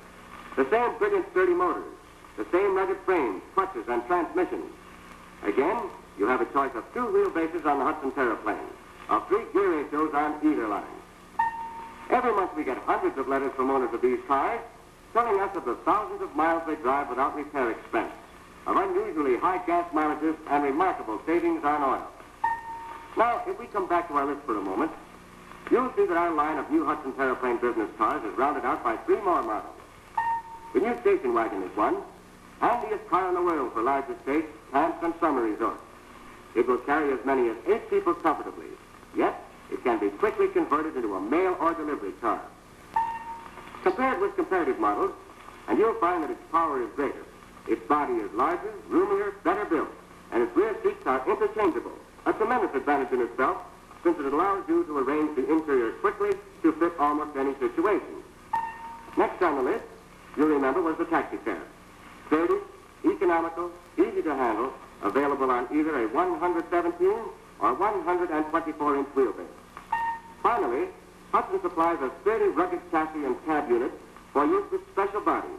The same brilliant, sturdy motors, the same rugged frames, clutches, and transmissions. Again, you have a choice of 2 wheelbases on the Hudson Terraplane, of 3 gear ratios on either line. Every month we get hundreds of letters from owners of these cars telling us of the thousands of miles they drive without repair expense, of unusually high gas mileages and remarkable savings on oil. Now, if we come back to our list for a moment, you'll see that our line of new Hudson Terraplane business cars is rounded out by 3 more models. The new station wagon is one, handiest car in the world for large estates, camps, and summer resorts. It will carry as many as 8 people comfortably, yet it can be quickly converted into a mail or delivery car. Compare it with comparative models, and you'll find that its power is greater. Its body is larger, roomier, better built, and its rear seats are interchangeable, a tremendous advantage in itself, since it allows you to arrange the interior quickly to fit almost any situation. Next on the list, you'll remember, was the taxi cab. Sturdy, economical, easy to handle, available on either a 117 or 124-inch wheelbase. Finally, Hudson supplies a sturdy, rugged chassis and cab unit for use with special bodies.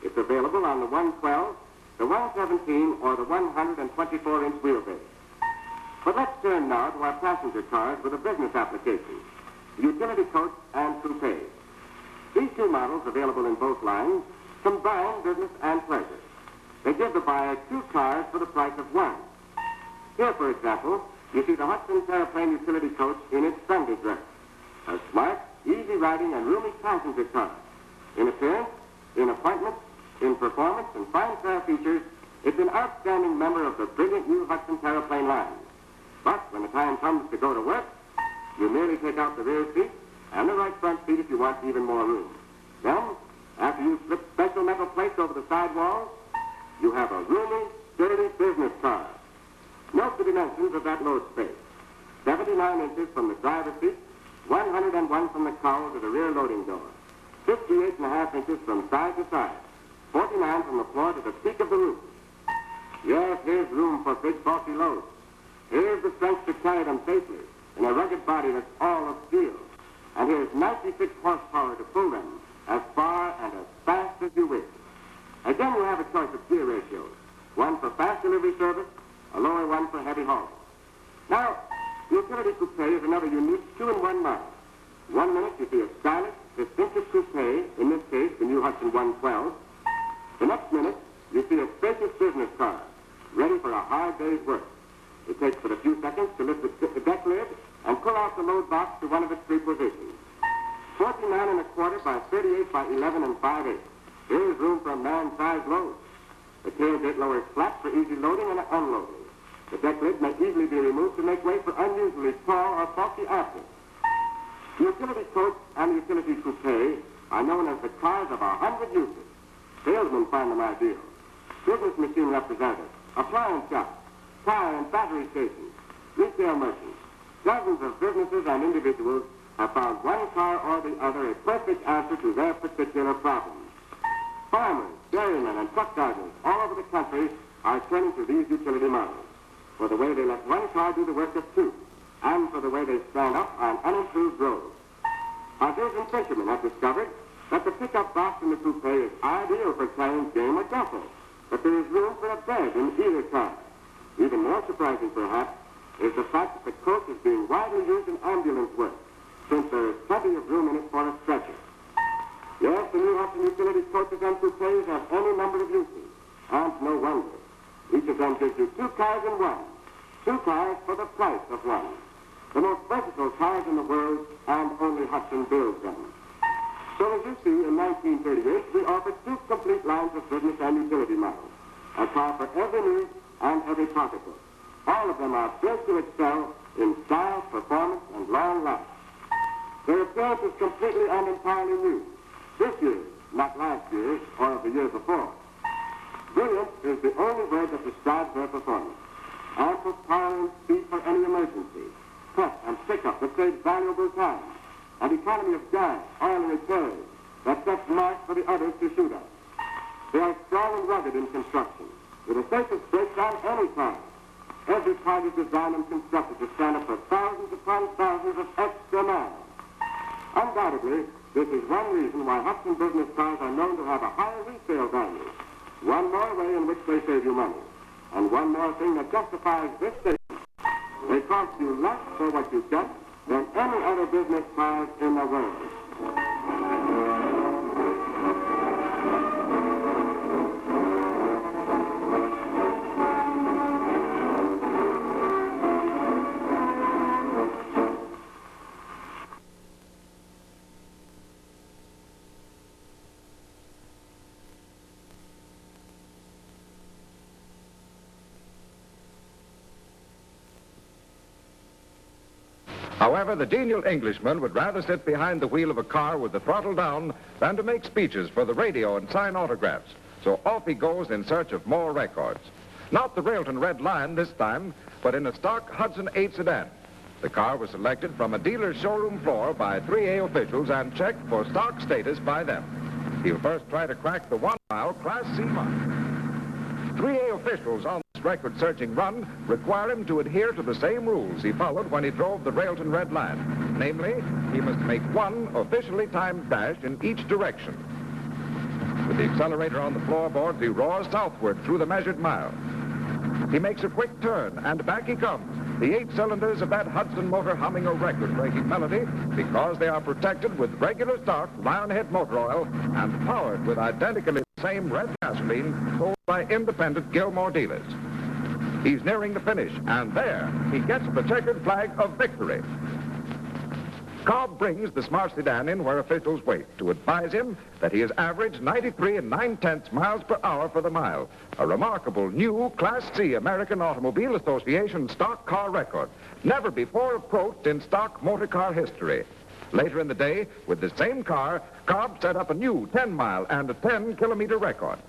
It's available on the 112, the 117, or the 124-inch wheelbase. But let's turn now to our passenger cars with a business application, utility coach and coupe. These 2 models, available in both lines, combine business and pleasure. They give the buyer 2 cars for the price of 1. Here, for example, you see the Hudson Terraplane utility coach in its Sunday dress. A smart, easy-riding, and roomy passenger car. In appearance, in appointments, in performance, and fine fair features, it's an outstanding member of the brilliant new Hudson Terraplane line. But when the time comes to go to work, you merely take out the rear seat and the right front seat if you want even more room. Then, after you slip special metal plates over the side walls, you have a roomy, sturdy business car. Note the dimensions of that load space. 79 inches from the driver's seat, 101 from the cowl to the rear loading door, 58.5 inches from side to side, 49 from the floor to the peak of the roof. Yes, here's room for big, bulky loads. Here's the strength to carry them safely in a rugged body that's all of steel. And here's 96 horsepower to pull them as far and as fast as you wish. Again, you have a choice of gear ratios. One for fast delivery service, a lower one for heavy haul. Now, the utility coupe is another unique 2-in-1 model. 1 minute you see a stylish, distinctive coupe, in this case, the new Hudson 112. The next minute, you see a spacious business car, ready for a hard day's work. It takes but a few seconds to lift the deck lid and pull out the load box to one of its 3 positions. 49.25 by 38 by 11 and 5/8. Here's room for a man-sized load. The tailgate lowers flat for easy loading and unloading. The deck lid may easily be removed to make way for unusually tall or bulky objects. The utility coach and the utility coupe are known as the cars of 100 uses. Salesmen find them ideal. Business machine representatives, appliance shops, tire and battery stations, retail merchants, dozens of businesses and individuals have found one car or the other a perfect answer to their particular problems. Farmers, dairymen, and truck drivers all over the country are turning to these utility models for the way they let one car do the work of two, and for the way they stand up on unimproved roads. Hunters and fishermen have discovered that the pickup box in the coupe is ideal for carrying game or duffel, but there is room for a bed in either car. Even more surprising, perhaps, is the fact that the coach is being widely used in ambulance work, since there is plenty of room in it for a stretcher. Yes, the new Hudson utility coaches and coupes have any number of uses, and no wonder. Each of them gives you two cars in one, two cars for the price of one. The most versatile cars in the world, and only Hudson builds them. So as you see, in 1938, we offered two complete lines of business and utility models, a car for every need and every pocketbook. All of them are built to excel in style, performance, and long life. Their appearance is completely and entirely new. This year, not last year's or of the year before. Brilliant is the only word that describes their performance. Ample power and speed for any emergency. Prep and pickup that saves valuable time. And economy of gas, oil, and repairs that sets marks for the others to shoot at. They are strong and rugged in construction, with the safest brakes on any car. Every part is designed and constructed to stand up for thousands upon thousands of extra miles. Undoubtedly, this is one reason why Hudson business cars are known to have a higher resale value. One more way in which they save you money. And one more thing that justifies this statement. They cost you less for what you get than any other business cars in the world. However, the genial Englishman would rather sit behind the wheel of a car with the throttle down than to make speeches for the radio and sign autographs. So off he goes in search of more records. Not the Railton Red Lion this time, but in a stock Hudson 8 sedan. The car was selected from a dealer's showroom floor by 3A officials and checked for stock status by them. He'll first try to crack the 1-mile Class C mark. 3A officials on this record-searching run require him to adhere to the same rules he followed when he drove the Railton Red Lion. Namely, he must make one officially timed dash in each direction. With the accelerator on the floorboards, he roars southward through the measured mile. He makes a quick turn, and back he comes. The 8 cylinders of that Hudson motor humming a record-breaking melody because they are protected with regular stock Lionhead motor oil and powered with identically the same red gasoline sold by independent Gilmore dealers. He's nearing the finish, and there he gets the checkered flag of victory. Cobb brings the smart sedan in where officials wait to advise him that he has averaged 93 9/10 miles per hour for the mile, a remarkable new Class C American Automobile Association stock car record, never before approached in stock motor car history. Later in the day, with the same car, Cobb set up a new 10-mile and a 10-kilometer record.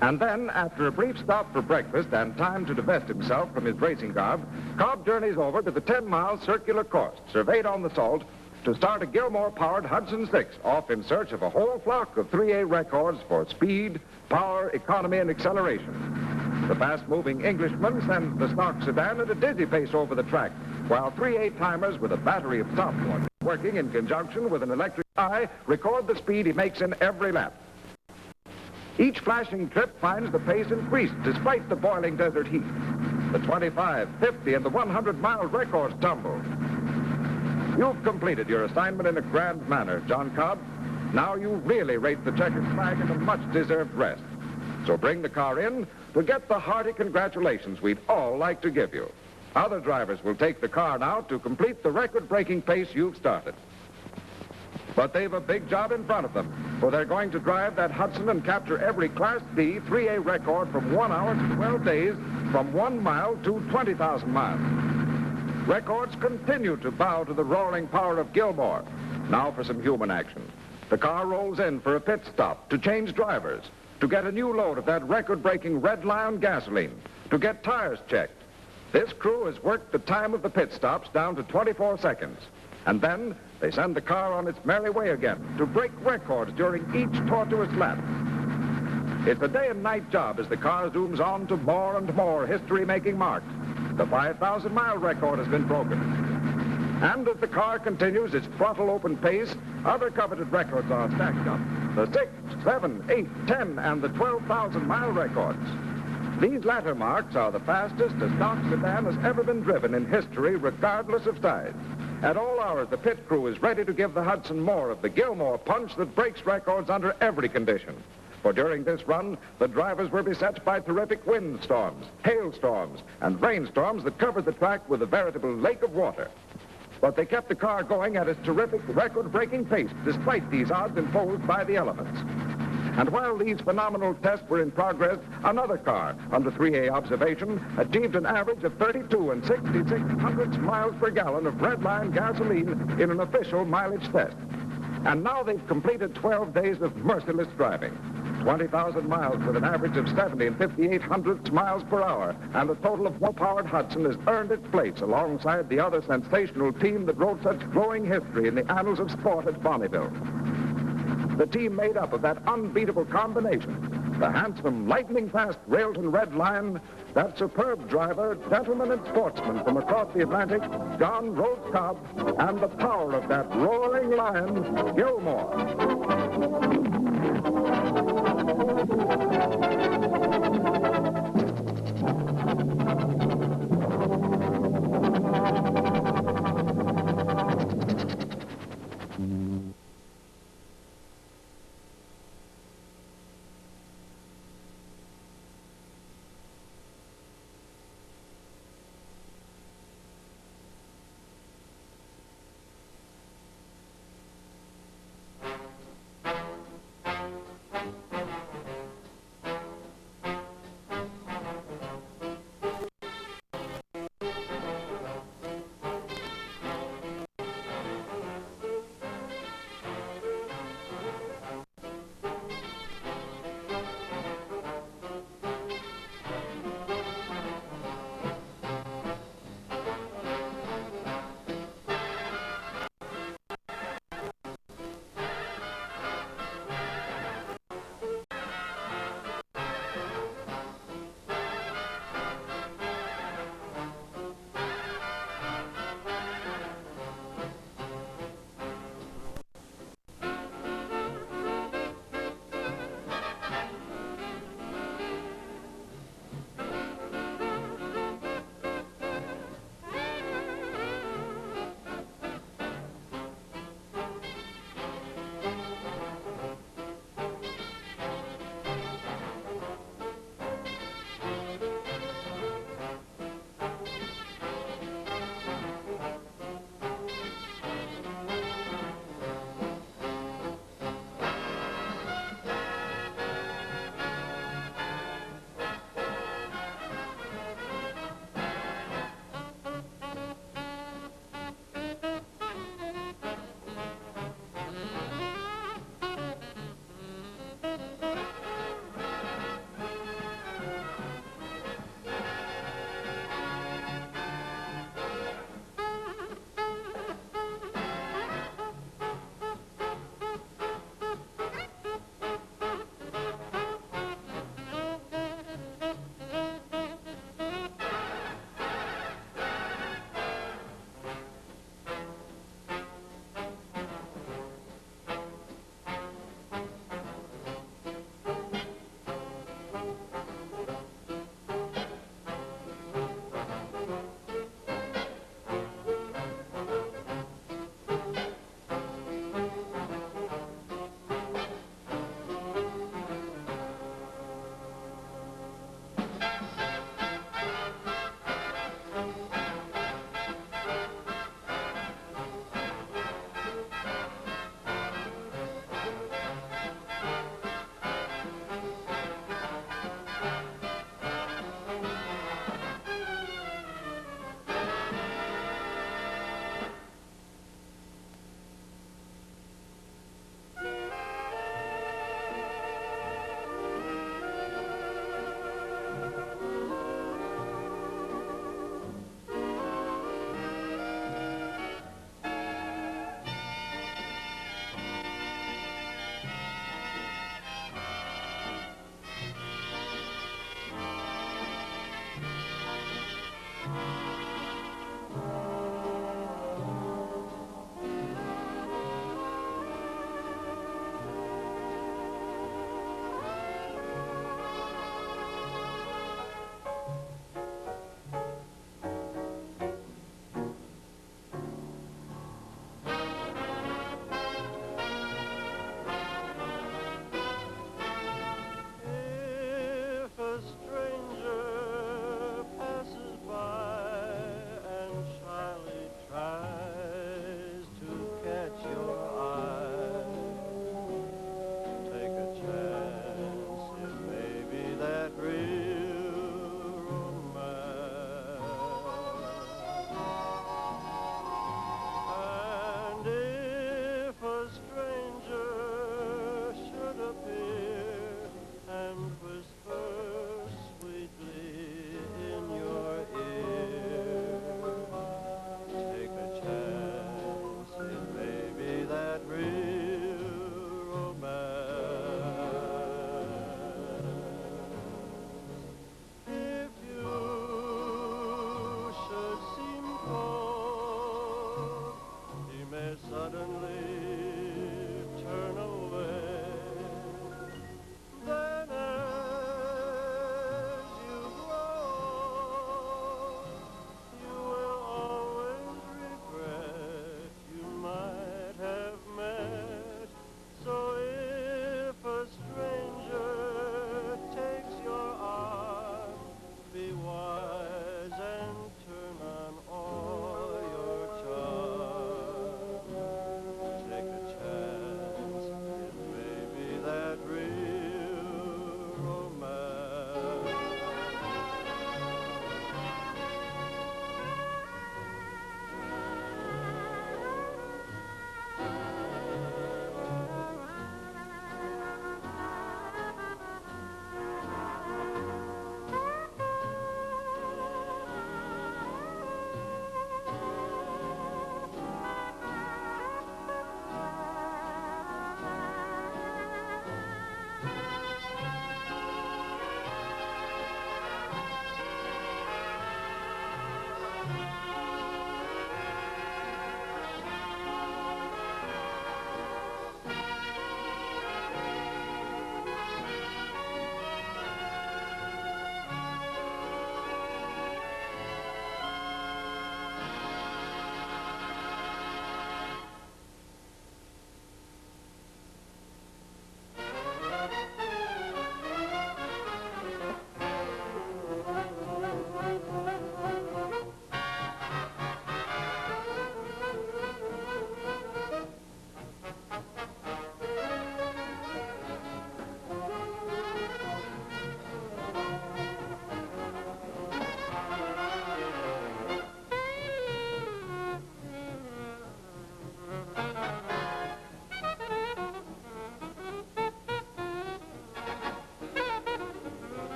And then, after a brief stop for breakfast and time to divest himself from his racing garb, Cobb journeys over to the 10-mile circular course, surveyed on the salt, to start a Gilmore-powered Hudson 6 off in search of a whole flock of 3A records for speed, power, economy, and acceleration. The fast-moving Englishman sends the stock sedan at a dizzy pace over the track, while 3A timers with a battery of stopwatches working in conjunction with an electric eye record the speed he makes in every lap. Each flashing trip finds the pace increased despite the boiling desert heat. The 25, 50, and the 100-mile records tumble. You've completed your assignment in a grand manner, John Cobb. Now you really rate the checkered flag in a much-deserved rest. So bring the car in to get the hearty congratulations we'd all like to give you. Other drivers will take the car now to complete the record-breaking pace you've started. But they've a big job in front of them, for they're going to drive that Hudson and capture every Class C 3A record from 1 hour to 12 days, from 1 mile to 20,000 miles. Records continue to bow to the roaring power of Gilmore. Now for some human action. The car rolls in for a pit stop to change drivers, to get a new load of that record-breaking Red Lion gasoline, to get tires checked. This crew has worked the time of the pit stops down to 24 seconds. And then they send the car on its merry way again to break records during each tortuous lap. It's a day and night job as the car zooms on to more and more history-making marks. The 5,000-mile record has been broken. And as the car continues its throttle-open pace, other coveted records are stacked up. The 6, 7, 8, 10, and the 12,000-mile records. These latter marks are the fastest a stock sedan has ever been driven in history, regardless of size. At all hours, the pit crew is ready to give the Hudson more of the Gilmore punch that breaks records under every condition. For during this run, the drivers were beset by terrific windstorms, hailstorms, and rainstorms that covered the track with a veritable lake of water. But they kept the car going at its terrific, record-breaking pace, despite these odds imposed by the elements. And while these phenomenal tests were in progress, another car, under 3A observation, achieved an average of 32 and 66 hundredths miles per gallon of redline gasoline in an official mileage test. And now they've completed 12 days of merciless driving. 20,000 miles with an average of 70 and 58 hundredths miles per hour, and a total of low-powered Hudson has earned its place alongside the other sensational team that wrote such glowing history in the annals of sport at Bonneville. The team made up of that unbeatable combination, the handsome, lightning-fast Railton Red Lion, that superb driver, gentleman and sportsman from across the Atlantic, John Rhodes Cobb, and the power of that roaring lion, Gilmore.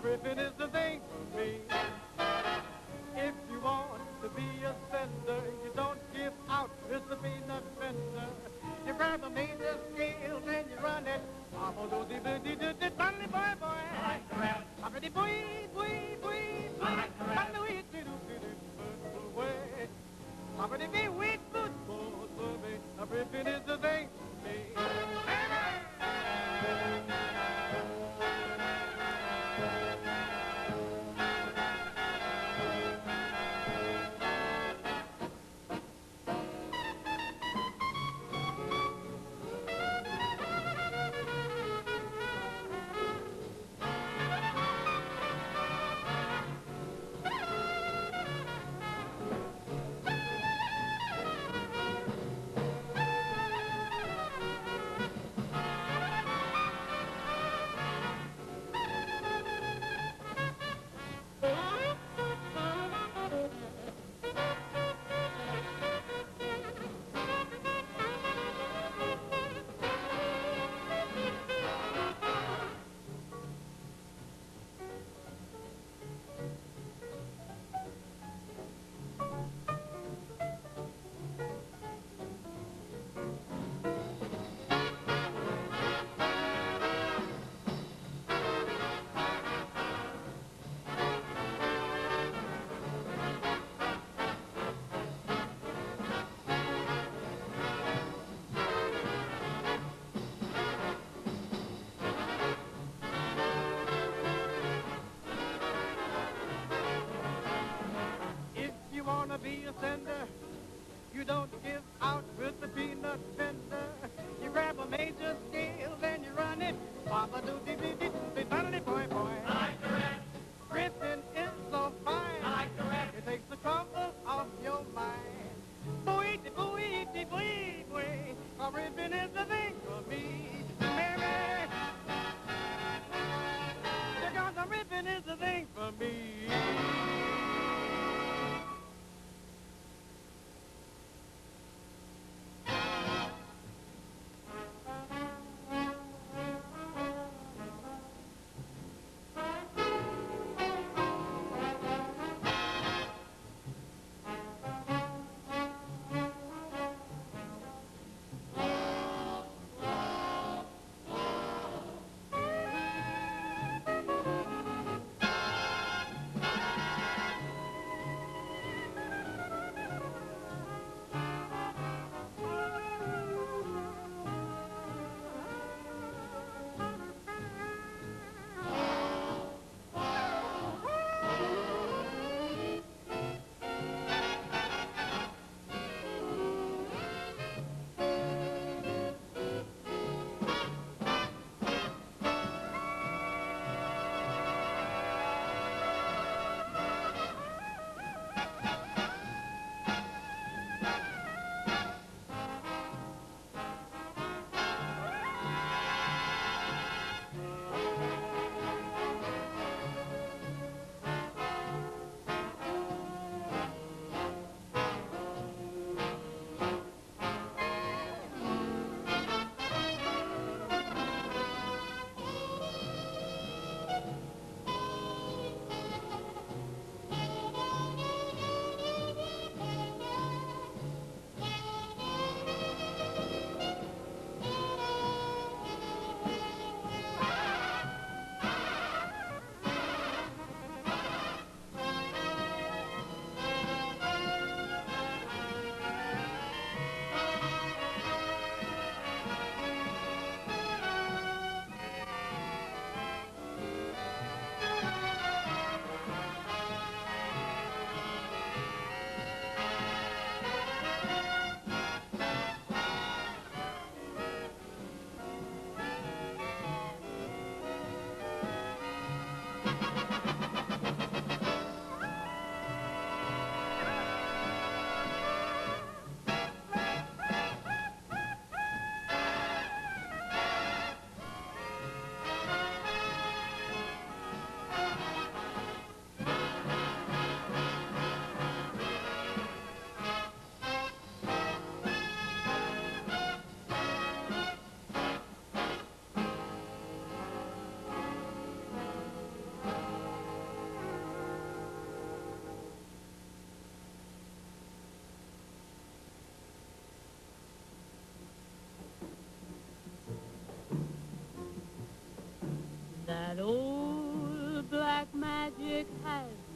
Ripping is the thing for me. If you want to be a spender, you don't give out with the peanut fender. You grab a major scale and you run it. Boy, boy. I like the rap. Boy, boy, boy. I like the rap. Ripping is the thing for me. Be a sender, you don't give out with the peanut fender. You grab a major scale, then you run it. Papa do dee dee dee dee, boy boy. That old black magic has